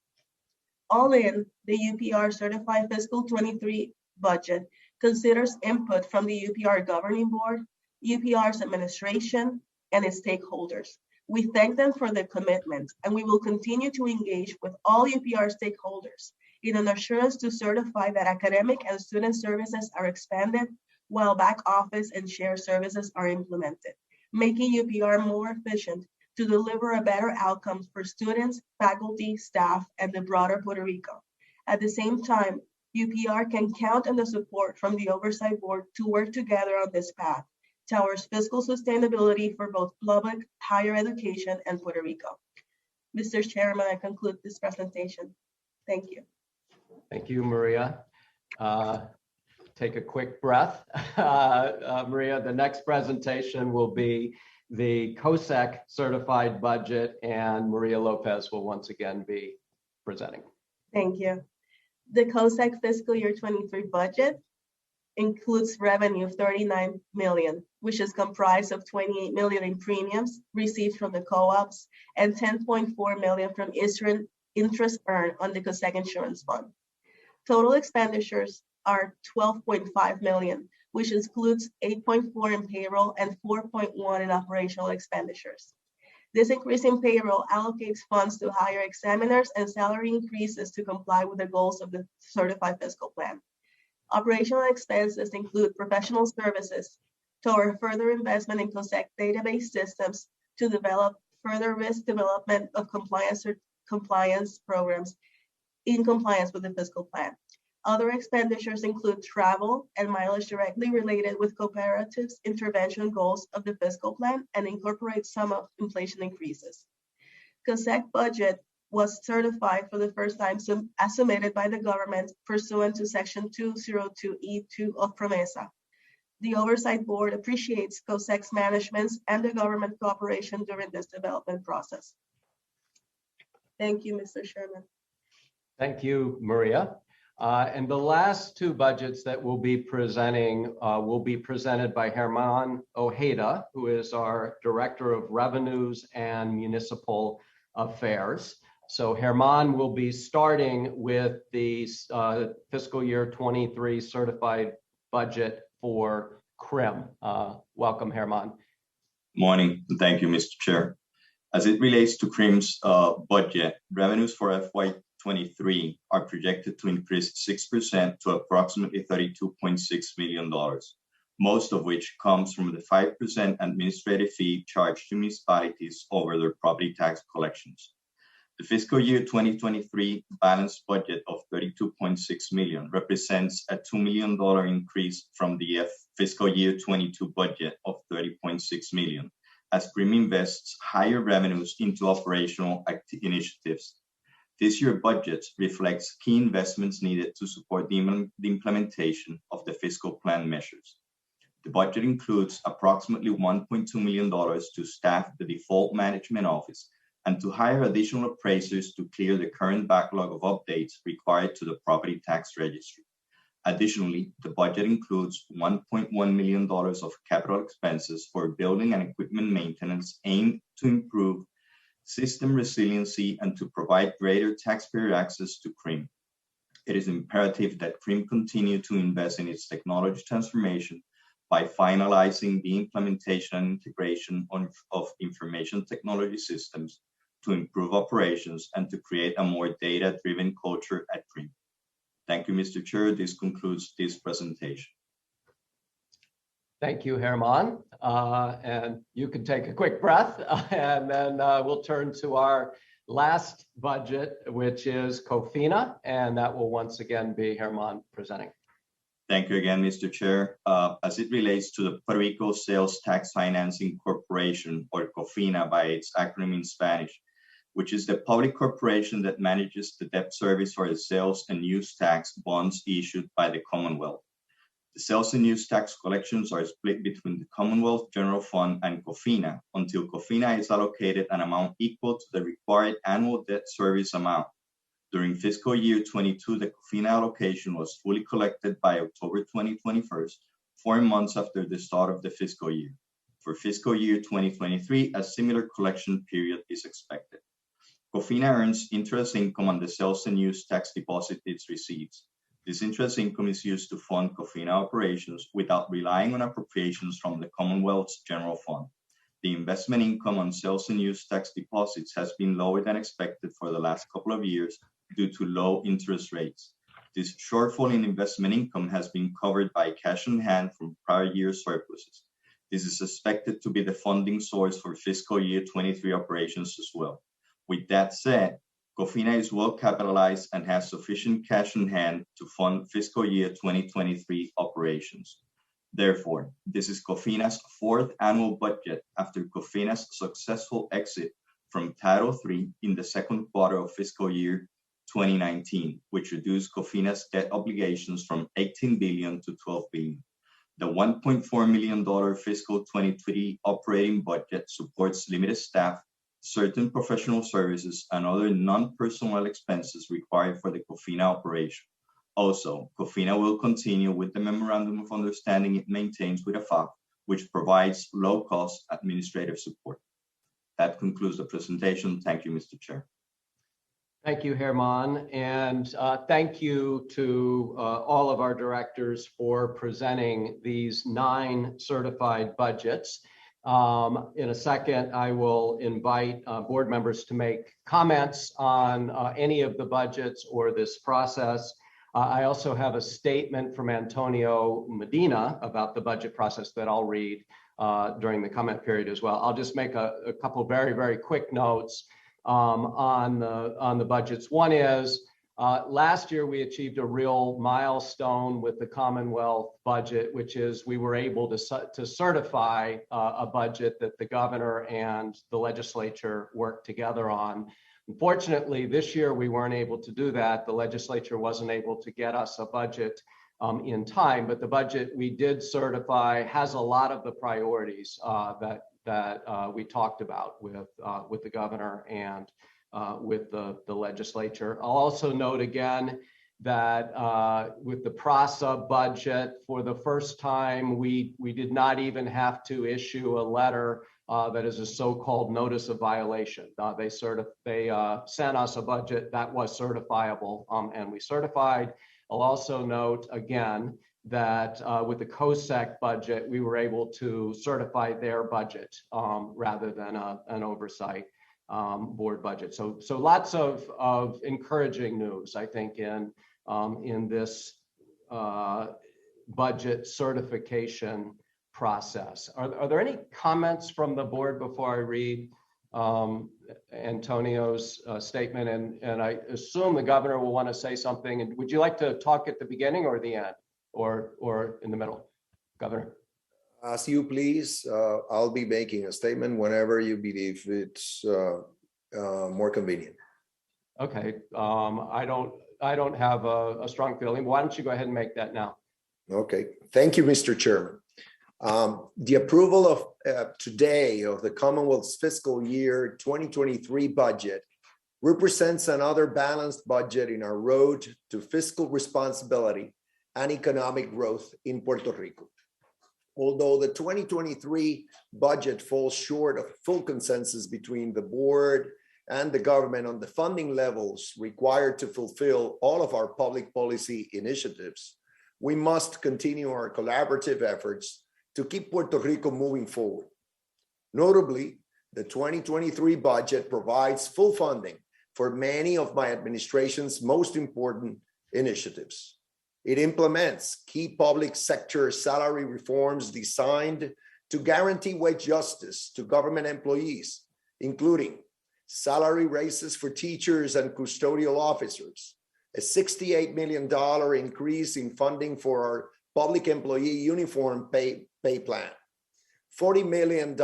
All in, the UPR certified fiscal 23 budget considers input from the UPR governing board, UPR's administration, and its stakeholders. We thank them for their commitment, and we will continue to engage with all UPR stakeholders in an assurance to certify that academic and student services are expanded while back office and shared services are implemented, making UPR more efficient to deliver a better outcome for students, faculty, staff, and the broader Puerto Rico. At the same time, UPR can count on the support from the Oversight Board to work together on this path towards fiscal sustainability for both public, higher education, and Puerto Rico. Mr. Chairman, I conclude this presentation. Thank you. Thank you, Maria. Take a quick breath. Maria, the next presentation will be the COSEC certified budget, and Maria Lopez will once again be presenting. Thank you. The COSEC fiscal year 23 budget includes revenue of $39 million, which is comprised of $28 million in premiums received from the co-ops and $10.4 million from interest earned on the COSEC Insurance Fund. Total expenditures are $12.5 million, which includes $8.4 in payroll and $4.1 in operational expenditures. This increase in payroll allocates funds to hire examiners and salary increases to comply with the goals of the certified fiscal plan. Operational expenses include professional services toward further investment in COSEC database systems to develop further risk development of compliance programs in compliance with the fiscal plan. Other expenditures include travel and mileage directly related with cooperatives' intervention goals of the fiscal plan and incorporate some of inflation increases. COSEC budget was certified for the first time as submitted by the government pursuant to Section 202E2 of PROMESA. The Oversight Board appreciates COSEC's management and the government cooperation during this development process. Thank you, Mr. Chairman. Thank you, Maria. And the last two budgets that we'll be presenting will be presented by Germán Ojeda, who is our Director of Revenues and Municipal Affairs. So Germán will be starting with the fiscal year 23 certified budget for CRIM. Welcome, Germán. Morning, and thank you, Mr. Chair. As it relates to CRIM's budget, revenues for FY23 are projected to increase 6% to approximately $32.6 million, most of which comes from the 5% administrative fee charged to municipalities over their property tax collections. The fiscal year 2023 balanced budget of $32.6 million represents a $2 million increase from the fiscal year 22 budget of $30.6 million, as CRIM invests higher revenues into operational initiatives. This year's budget reflects key investments needed to support the implementation of the fiscal plan measures. The budget includes approximately $1.2 million to staff the default management office and to hire additional appraisers to clear the current backlog of updates required to the property tax registry. Additionally, the budget includes $1.1 million of capital expenses for building and equipment maintenance aimed to improve system resiliency and to provide greater taxpayer access to CRIM. It is imperative that CRIM continue to invest in its technology transformation by finalizing the implementation and integration of information technology systems to improve operations and to create a more data-driven culture at CRIM. Thank you, Mr. Chair. This concludes this presentation. Thank you, Germán. And you can take a quick breath, and then we'll turn to our last budget, which is COFINA, and that will once again be Germán presenting. Thank you again, Mr. Chair. As it relates to the Puerto Rico Sales Tax Financing Corporation, or COFINA by its acronym in Spanish, which is the public corporation that manages the debt service for the sales and use tax bonds issued by the Commonwealth. The sales and use tax collections are split between the Commonwealth General Fund and COFINA until COFINA is allocated an amount equal to the required annual debt service amount. During fiscal year 22, the COFINA allocation was fully collected by October 2021, 4 months after the start of the fiscal year. For fiscal year 2023, a similar collection period is expected. COFINA earns interest income on the sales and use tax deposit it receives. This interest income is used to fund COFINA operations without relying on appropriations from the Commonwealth's General Fund. The investment income on sales and use tax deposits has been lower than expected for the last couple of years due to low interest rates. This shortfall in investment income has been covered by cash on hand from prior year surpluses. This is expected to be the funding source for fiscal year 23 operations as well. With that said, COFINA is well capitalized and has sufficient cash in hand to fund fiscal year 2023 operations. Therefore, this is COFINA's 4th annual budget after COFINA's successful exit from Title III in the 2nd quarter of fiscal year 2019, which reduced COFINA's debt obligations from $18 billion to $12 billion. The $1.4 million fiscal 23 operating budget supports limited staff, certain professional services, and other non-personnel expenses required for the COFINA operation. Also, COFINA will continue with the Memorandum of Understanding it maintains with AFAP, which provides low-cost administrative support. That concludes the presentation. Thank you, Mr. Chair. Thank you, Germán, and thank you to all of our directors for presenting these 9 certified budgets. In a second, I will invite board members to make comments on any of the budgets or this process. I also have a statement from Antonio Medina about the budget process that I'll read during the comment period as well. I'll just make a couple very, very quick notes on the budgets. One is Last year, we achieved a real milestone with the Commonwealth budget, which is we were able to certify a budget that the governor and the legislature worked together on. Unfortunately, this year, we weren't able to do that. The legislature wasn't able to get us a budget in time, but the budget we did certify has a lot of the priorities that we talked about with the governor and with the legislature. I'll also note again that with the PRASA budget, for the first time, we did not even have to issue a letter that is a so-called notice of violation. They sent us a budget that was certifiable, and we certified. I'll also note again that with the COSEC budget, we were able to certify their budget rather than an oversight board budget. So lots of encouraging news, I think, in this budget certification process. Are there any comments from the board before I read Antonio's statement? And I assume the governor will want to say something. And would you like to talk at the beginning or the end, or in the middle, Governor? As you please. I'll be making a statement whenever you believe it's more convenient. Okay. I don't have a strong feeling. Why don't you go ahead and make that now? Okay. Thank you, Mr. Chairman. The approval of today of the Commonwealth's fiscal year 2023 budget represents another balanced budget in our road to fiscal responsibility and economic growth in Puerto Rico. Although the 2023 budget falls short of full consensus between the board and the government on the funding levels required to fulfill all of our public policy initiatives, we must continue our collaborative efforts to keep Puerto Rico moving forward. Notably, the 2023 budget provides full funding for many of my administration's most important initiatives. It implements key public sector salary reforms designed to guarantee wage justice to government employees, including salary raises for teachers and custodial officers, a $68 million increase in funding for our public employee uniform pay plan, $40 million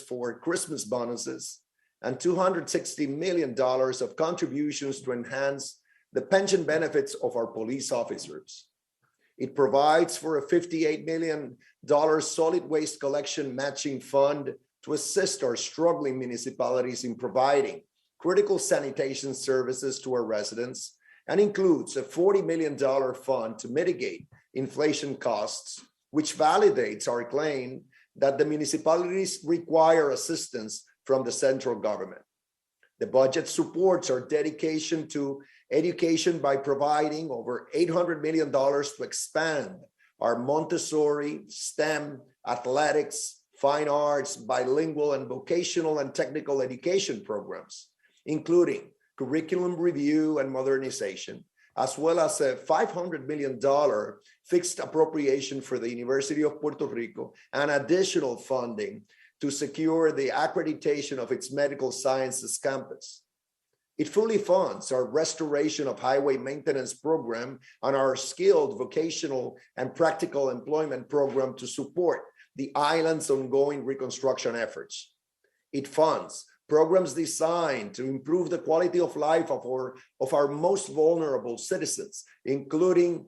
for Christmas bonuses, and $260 million of contributions to enhance the pension benefits of our police officers. It provides for a $58 million solid waste collection matching fund to assist our struggling municipalities in providing critical sanitation services to our residents, and includes a $40 million fund to mitigate inflation costs, which validates our claim that the municipalities require assistance from the central government. The budget supports our dedication to education by providing over $800 million to expand our Montessori, STEM, athletics, fine arts, bilingual, and vocational and technical education programs, including curriculum review and modernization, as well as a $500 million fixed appropriation for the University of Puerto Rico and additional funding to secure the accreditation of its medical sciences campus. It fully funds our restoration of highway maintenance program and our skilled vocational and practical employment program to support the island's ongoing reconstruction efforts. It funds programs designed to improve the quality of life of our most vulnerable citizens, including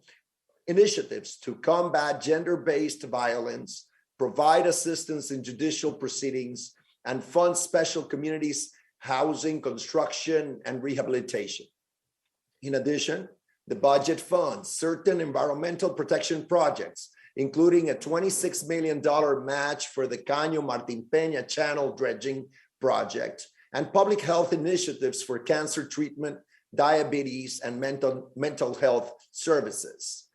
initiatives to combat gender-based violence, provide assistance in judicial proceedings, and fund special communities housing, construction, and rehabilitation. In addition, the budget funds certain environmental protection projects, including a $26 million match for the Caño Martin Peña channel dredging project, and public health initiatives for cancer treatment, diabetes, and mental health services.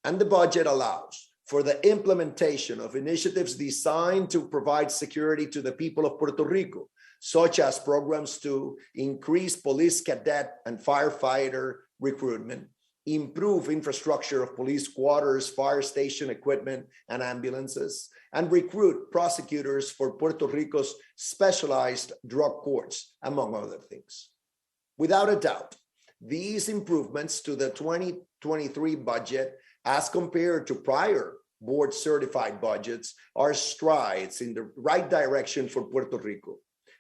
And the budget allows for the implementation of initiatives designed to provide security to the people of Puerto Rico, such as programs to increase police cadet and firefighter recruitment, improve infrastructure of police quarters, fire station equipment, and ambulances, and recruit prosecutors for Puerto Rico's specialized drug courts, among other things. Without a doubt, These improvements to the 2023 budget, as compared to prior board certified budgets, are strides in the right direction for Puerto Rico.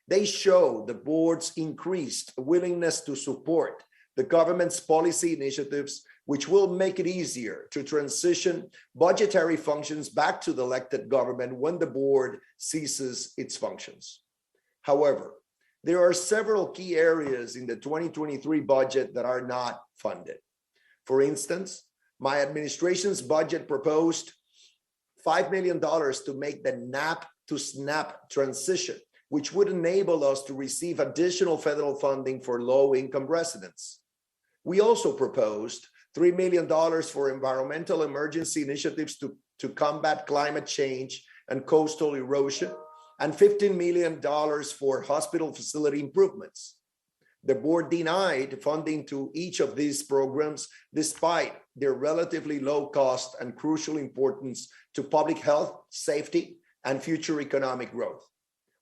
They show the board's increased willingness to support the government's policy initiatives, which will make it easier to transition budgetary functions back to the elected government when the board ceases its functions. However, there are several key areas in the 2023 budget that are not funded. For instance, my administration's budget proposed $5 million to make the NAP to SNAP transition, which would enable us to receive additional federal funding for low-income residents. We also proposed $3 million for environmental emergency initiatives to combat climate change and coastal erosion, and $15 million for hospital facility improvements. The board denied funding to each of these programs despite their relatively low cost and crucial importance to public health, safety, and future economic growth.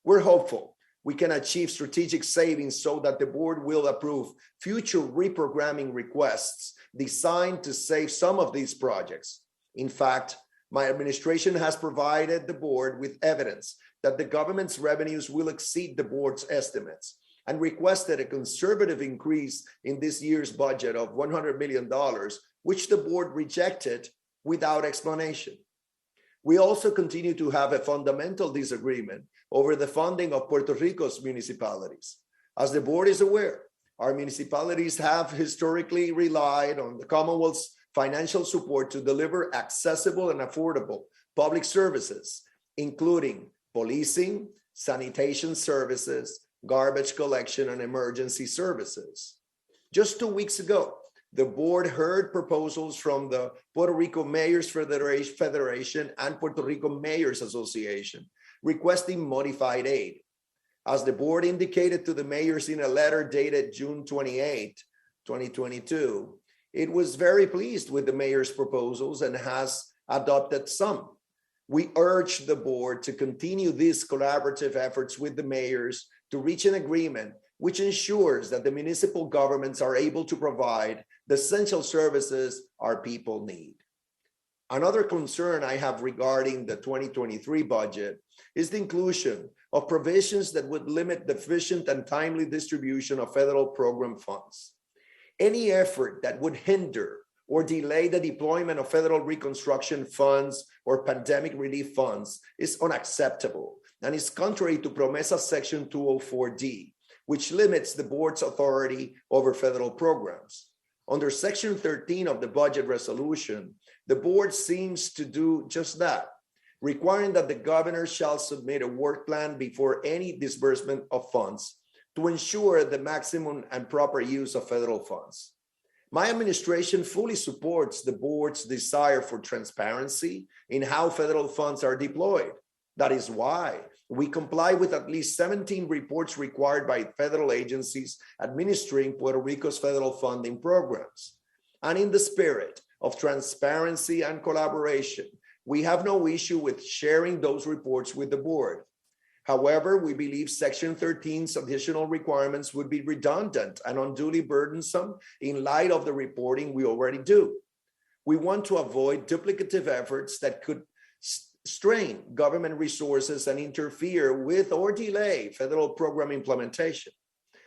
We're hopeful we can achieve strategic savings so that the board will approve future reprogramming requests designed to save some of these projects. In fact, my administration has provided the board with evidence that the government's revenues will exceed the board's estimates, and requested a conservative increase in this year's budget of $100 million, which the board rejected without explanation. We also continue to have a fundamental disagreement over the funding of Puerto Rico's municipalities. As the board is aware, our municipalities have historically relied on the Commonwealth's financial support to deliver accessible and affordable public services, including policing, sanitation services, garbage collection, and emergency services. Just 2 weeks ago, the board heard proposals from the Puerto Rico Mayors Federation and Puerto Rico Mayors Association requesting modified aid. As the board indicated to the mayors in a letter dated June 28, 2022, it was very pleased with the mayor's proposals and has adopted some. We urge the board to continue these collaborative efforts with the mayors to reach an agreement which ensures that the municipal governments are able to provide the essential services our people need. Another concern I have regarding the 2023 budget is the inclusion of provisions that would limit the efficient and timely distribution of federal program funds. Any effort that would hinder or delay the deployment of federal reconstruction funds or pandemic relief funds is unacceptable and is contrary to PROMESA Section 204D, which limits the board's authority over federal programs. Under Section 13 of the budget resolution, the board seems to do just that, requiring that the governor shall submit a work plan before any disbursement of funds to ensure the maximum and proper use of federal funds. My administration fully supports the board's desire for transparency in how federal funds are deployed. That is why we comply with at least 17 reports required by federal agencies administering Puerto Rico's federal funding programs. And in the spirit of transparency and collaboration, we have no issue with sharing those reports with the board. However, we believe Section 13's additional requirements would be redundant and unduly burdensome in light of the reporting we already do. We want to avoid duplicative efforts that could strain government resources and interfere with or delay federal program implementation.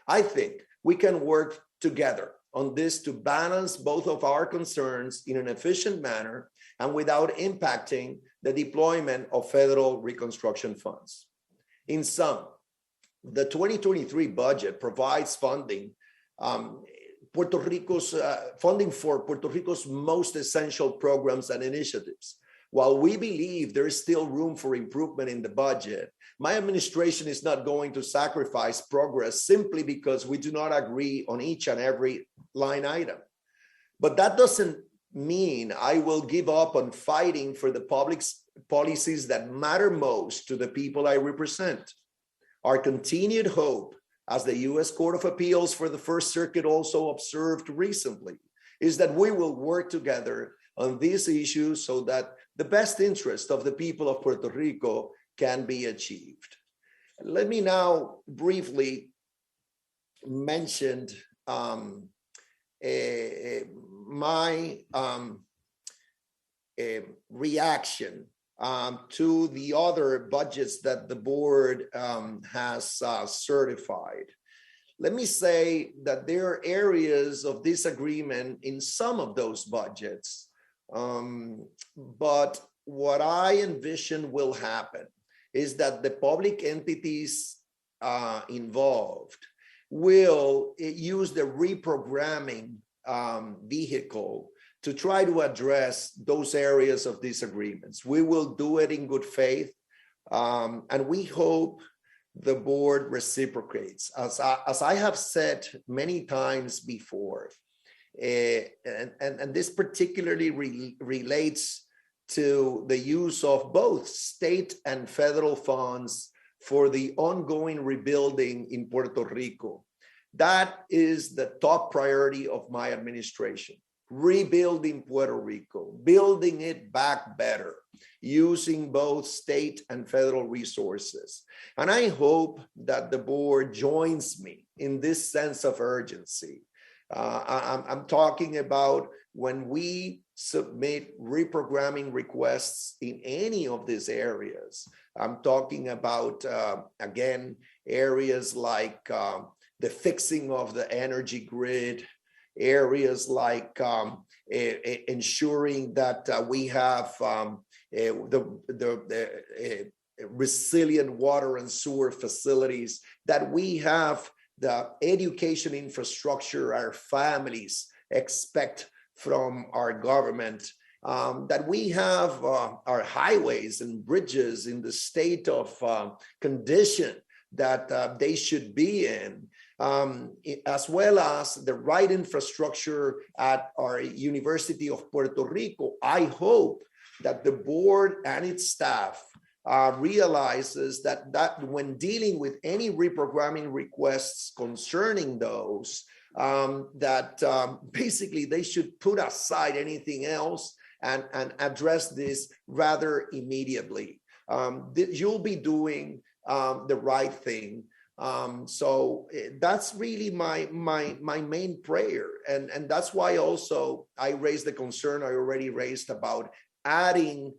I think we can work together on this to balance both of our concerns in an efficient manner and without impacting the deployment of federal reconstruction funds. In sum, the 2023 budget provides funding for Puerto Rico's most essential programs and initiatives. While we believe there is still room for improvement in the budget, my administration is not going to sacrifice progress simply because we do not agree on each and every line item. But that doesn't mean I will give up on fighting for the public's policies that matter most to the people I represent. Our continued hope, as the U.S. Court of Appeals for the First Circuit also observed recently, is that we will work together on these issues so that the best interest of the people of Puerto Rico can be achieved. Let me now briefly mention my reaction to the other budgets that the board has certified. Let me say that there are areas of disagreement in some of those budgets, but what I envision will happen is that the public entities involved will use the reprogramming vehicle to try to address those areas of disagreements. We will do it in good faith, and we hope the board reciprocates. As I have said many times before, and this particularly relates to the use of both state and federal funds for the ongoing rebuilding in Puerto Rico. That is the top priority of my administration. Rebuilding Puerto Rico, building it back better, using both state and federal resources. And I hope that the board joins me in this sense of urgency. I'm talking about when we submit reprogramming requests in any of these areas. I'm talking about, again, areas like the fixing of the energy grid, areas like ensuring that we have the resilient water and sewer facilities, that we have the education infrastructure our families expect from our government, that we have our highways and bridges in the state of condition that they should be in, as well as the right infrastructure at our University of Puerto Rico. I hope that the board and its staff realizes that when dealing with any reprogramming requests concerning those, basically they should put aside anything else and address this rather immediately. You'll be doing the right thing. So that's really my main prayer. And that's why also I raised the concern I already raised about adding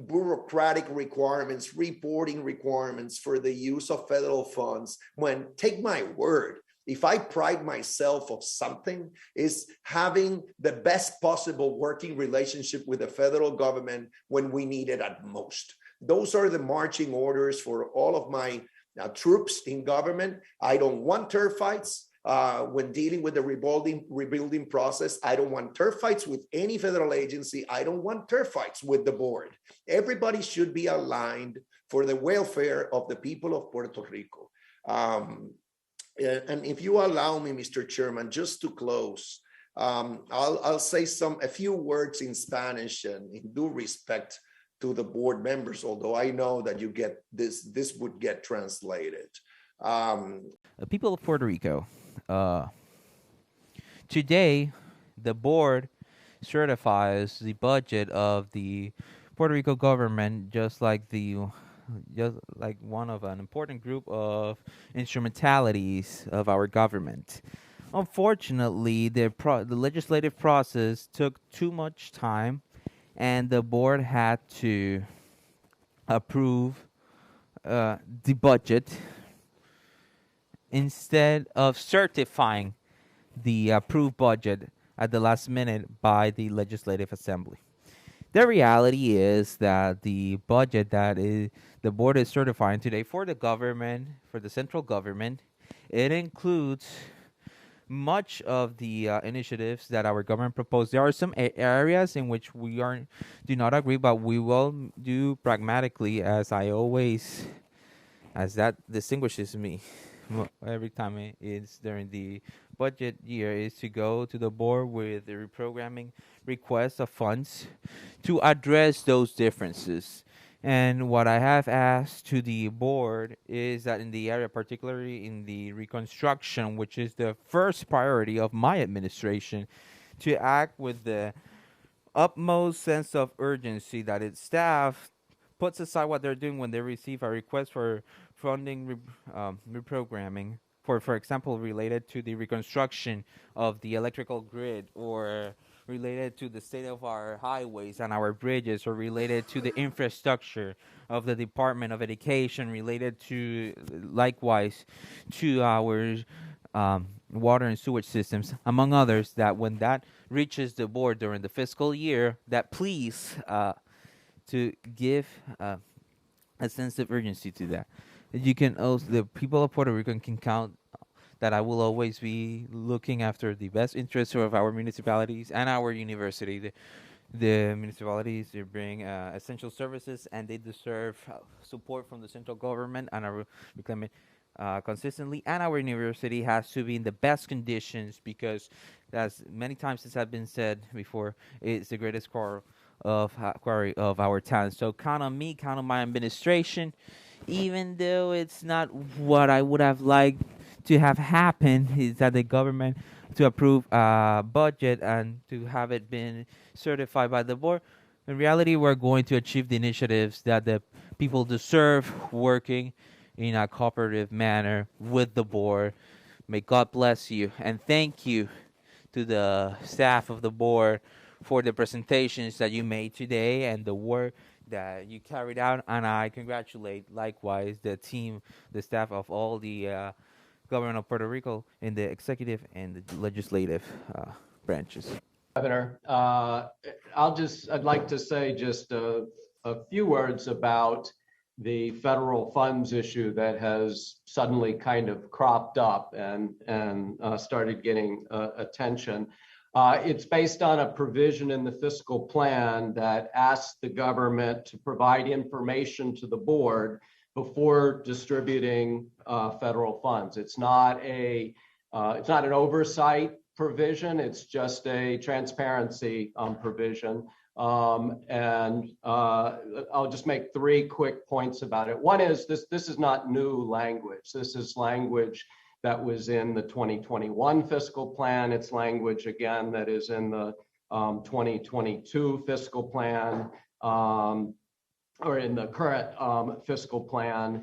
bureaucratic requirements, reporting requirements for the use of federal funds, when, take my word, if I pride myself of something, is having the best possible working relationship with the federal government when we need it at most. Those are the marching orders for all of my troops in government. I don't want turf fights when dealing with the rebuilding process. I don't want turf fights with any federal agency. I don't want turf fights with the board. Everybody should be aligned for the welfare of the people of Puerto Rico. And if you allow me, Mr. Chairman, just to close, I'll say a few words in Spanish, and in due respect to the board members, although I know that you get this would get translated. The people of Puerto Rico, today the board certifies the budget of the Puerto Rico government, just like one of an important group of instrumentalities of our government. Unfortunately, the legislative process took too much time, and the board had to approve the budget instead of certifying the approved budget at the last minute by the Legislative Assembly. The reality is that the budget that the board is certifying today for the government, for the central government, it includes much of the initiatives that our government proposed. There are some areas in which we do not agree, but we will do pragmatically, as that distinguishes me every time it's during the budget year, is to go to the board with the reprogramming request of funds to address those differences. And what I have asked to the board is that in the area, particularly in the reconstruction, which is the first priority of my administration, to act with the utmost sense of urgency, that its staff puts aside what they're doing when they receive a request for funding reprogramming for example, related to the reconstruction of the electrical grid, or related to the state of our highways and our bridges, or related to the infrastructure of the Department of Education, related to likewise to our water and sewage systems, among others, that when that reaches the board during the fiscal year, that please to give a sense of urgency to that. You can also, the people of Puerto Rico can count that I will always be looking after the best interests of our municipalities and our university. The municipalities, they bring essential services, and they deserve support from the central government, and I reclaim it consistently. And our university has to be in the best conditions, because, as many times as has been said before, it's the greatest quarry of our time. So count on me, count on my administration, even though it's not what I would have liked to have happen, is that the government to approve a budget and to have it been certified by the board. In reality, we're going to achieve the initiatives that the people deserve, working in a cooperative manner with the board. May God bless you, and thank you to the staff of the board for the presentations that you made today and the work that you carried out. And I congratulate likewise the team, the staff of all the government of Puerto Rico in the executive and the legislative branches. Governor, I'd like to say just a few words about the federal funds issue that has suddenly kind of cropped up and started getting attention. It's based on a provision in the fiscal plan that asks the government to provide information to the board before distributing federal funds. It's not an oversight provision. It's just a transparency provision. And I'll just make three quick points about it. One is this is not new language. This is language that was in the 2021 fiscal plan. It's language, again, that is in the 2022 fiscal plan, or in the current fiscal plan.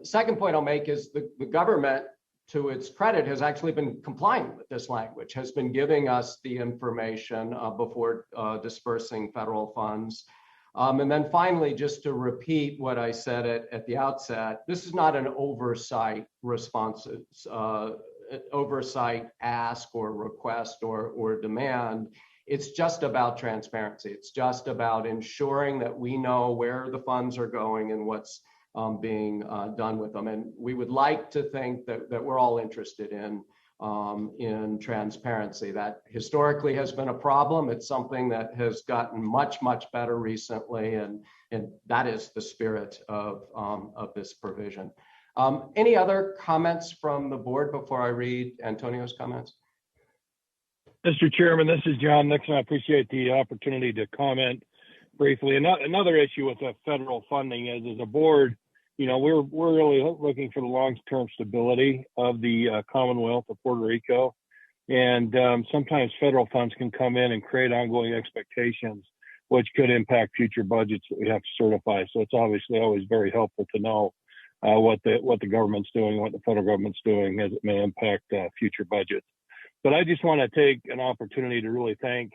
Second point I'll make is the government, to its credit, has actually been complying with this language, has been giving us the information before dispersing federal funds. And then finally, just to repeat what I said at the outset, this is not an oversight oversight ask or request or demand. It's just about transparency. It's just about ensuring that we know where the funds are going and what's being done with them. And we would like to think that we're all interested in transparency. That historically has been a problem. It's something that has gotten much, much better recently, and that is the spirit of this provision. Any other comments from the board before I read Antonio's comments? Mr. Chairman, this is John Nixon. I appreciate the opportunity to comment briefly. Another issue with the federal funding is, as a board, we're really looking for the long-term stability of the Commonwealth of Puerto Rico. And sometimes federal funds can come in and create ongoing expectations, which could impact future budgets that we have to certify. So it's obviously always very helpful to know what the government's doing, what the federal government's doing, as it may impact future budgets. But I just want to take an opportunity to really thank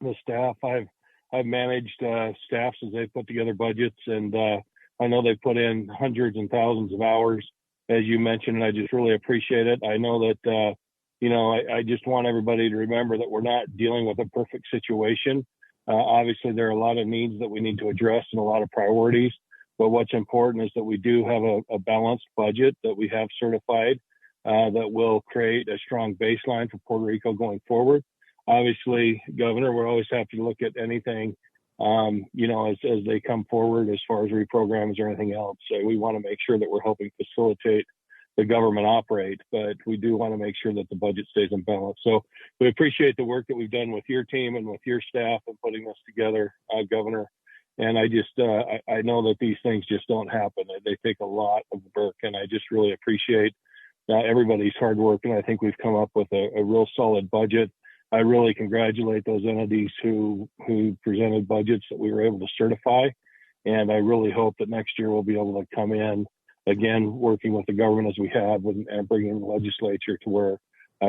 the staff. I've managed staffs as they put together budgets, and I know they put in hundreds and thousands of hours, as you mentioned, and I just really appreciate it. I know that, I just want everybody to remember that we're not dealing with a perfect situation. Obviously, there are a lot of needs that we need to address and a lot of priorities, but what's important is that we do have a balanced budget that we have certified that will create a strong baseline for Puerto Rico going forward. Obviously, Governor, we're always happy to look at anything as they come forward as far as reprograms or anything else. So we want to make sure that we're helping facilitate the government operate, but we do want to make sure that the budget stays in balance. So we appreciate the work that we've done with your team and with your staff in putting this together, Governor. And I just, I know that these things just don't happen. They take a lot of work, and I just really appreciate everybody's hard work. And I think we've come up with a real solid budget. I really congratulate those entities who presented budgets that we were able to certify. And I really hope that next year we'll be able to come in again, working with the government as we have and bringing the legislature to where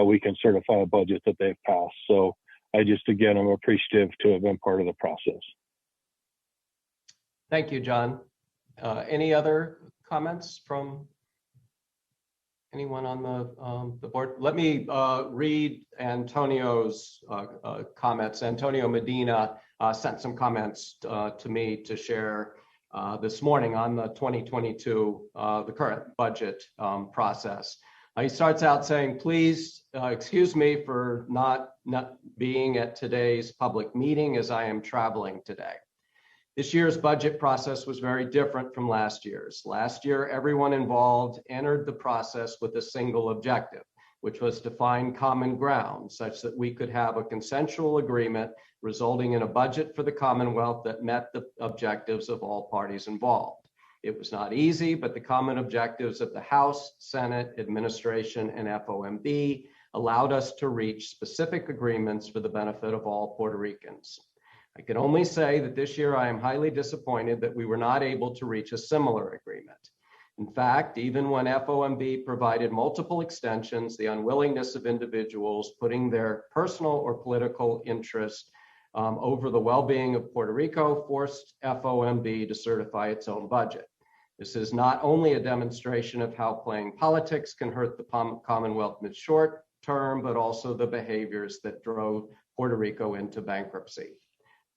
we can certify a budget that they've passed. So again, I'm appreciative to have been part of the process. Thank you, John. Any other comments from anyone on the board? Let me read Antonio's comments. Antonio Medina sent some comments to me to share this morning on the 2022, the current budget process. He starts out saying, please excuse me for not being at today's public meeting as I am traveling today. This year's budget process was very different from last year's. Last year, everyone involved entered the process with a single objective, which was to find common ground such that we could have a consensual agreement resulting in a budget for the Commonwealth that met the objectives of all parties involved. It was not easy, but the common objectives of the House, Senate, administration, and FOMB allowed us to reach specific agreements for the benefit of all Puerto Ricans. I can only say that this year I am highly disappointed that we were not able to reach a similar agreement. In fact, even when FOMB provided multiple extensions, the unwillingness of individuals putting their personal or political interest over the well-being of Puerto Rico forced FOMB to certify its own budget. This is not only a demonstration of how playing politics can hurt the Commonwealth in the short term, but also the behaviors that drove Puerto Rico into bankruptcy.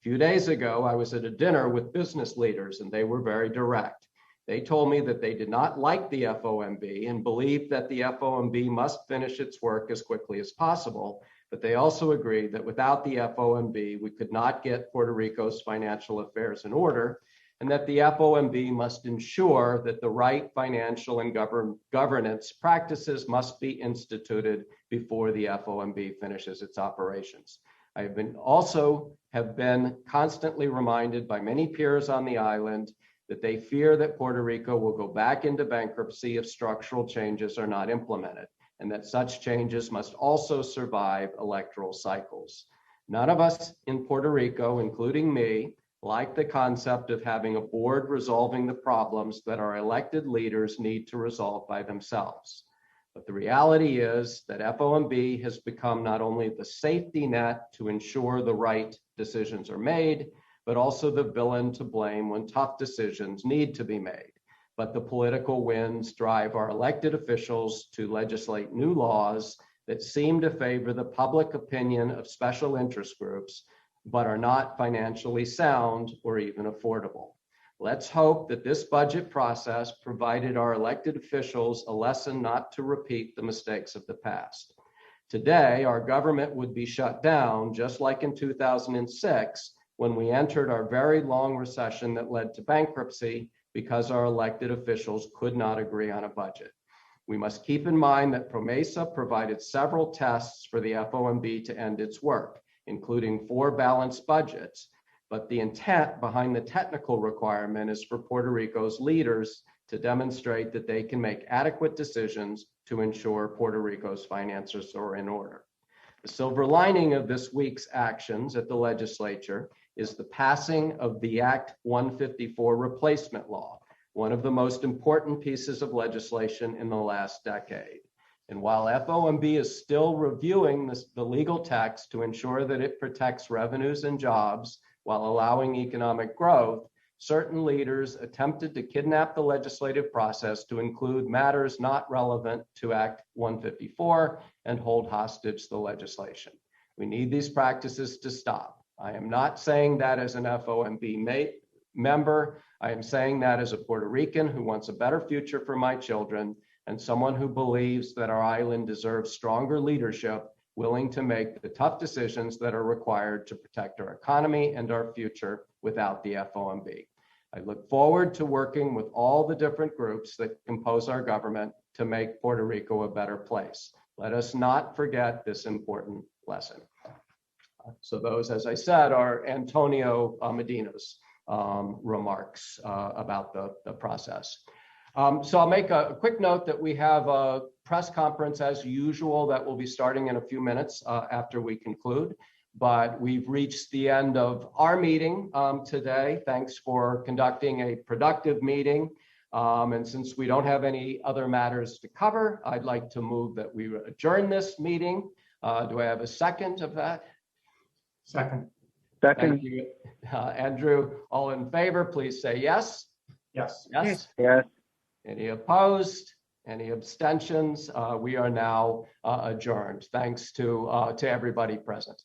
A few days ago, I was at a dinner with business leaders and they were very direct. They told me that they did not like the FOMB and believed that the FOMB must finish its work as quickly as possible, but they also agreed that without the FOMB, we could not get Puerto Rico's financial affairs in order, and that the FOMB must ensure that the right financial and governance practices must be instituted before the FOMB finishes its operations. I have been constantly reminded by many peers on the island that they fear that Puerto Rico will go back into bankruptcy if structural changes are not implemented, and that such changes must also survive electoral cycles. None of us in Puerto Rico, including me, like the concept of having a board resolving the problems that our elected leaders need to resolve by themselves. But the reality is that FOMB has become not only the safety net to ensure the right decisions are made, but also the villain to blame when tough decisions need to be made. But the political winds drive our elected officials to legislate new laws that seem to favor the public opinion of special interest groups, but are not financially sound or even affordable. Let's hope that this budget process provided our elected officials a lesson not to repeat the mistakes of the past. Today, our government would be shut down, just like in 2006, when we entered our very long recession that led to bankruptcy because our elected officials could not agree on a budget. We must keep in mind that PROMESA provided several tests for the FOMB to end its work, including 4 balanced budgets, but the intent behind the technical requirement is for Puerto Rico's leaders to demonstrate that they can make adequate decisions to ensure Puerto Rico's finances are in order. The silver lining of this week's actions at the legislature is the passing of the Act 154 replacement law, one of the most important pieces of legislation in the last decade. And while FOMB is still reviewing the legal text to ensure that it protects revenues and jobs while allowing economic growth, certain leaders attempted to kidnap the legislative process to include matters not relevant to Act 154 and hold hostage the legislation. We need these practices to stop. I am not saying that as an FOMB member. I am saying that as a Puerto Rican who wants a better future for my children and someone who believes that our island deserves stronger leadership willing to make the tough decisions that are required to protect our economy and our future without the FOMB. I look forward to working with all the different groups that compose our government to make Puerto Rico a better place. Let us not forget this important lesson. So those, as I said, are Antonio Medina's remarks about the process. So I'll make a quick note that we have a press conference as usual that will be starting in a few minutes after we conclude. But we've reached the end of our meeting today. Thanks for conducting a productive meeting. And since we don't have any other matters to cover, I'd like to move that we adjourn this meeting. Do I have a second of that? Second. Thank you. Andrew, all in favor, please say yes. Yes. Yes. Yes. Any opposed? Any abstentions? We are now adjourned. Thanks to everybody present.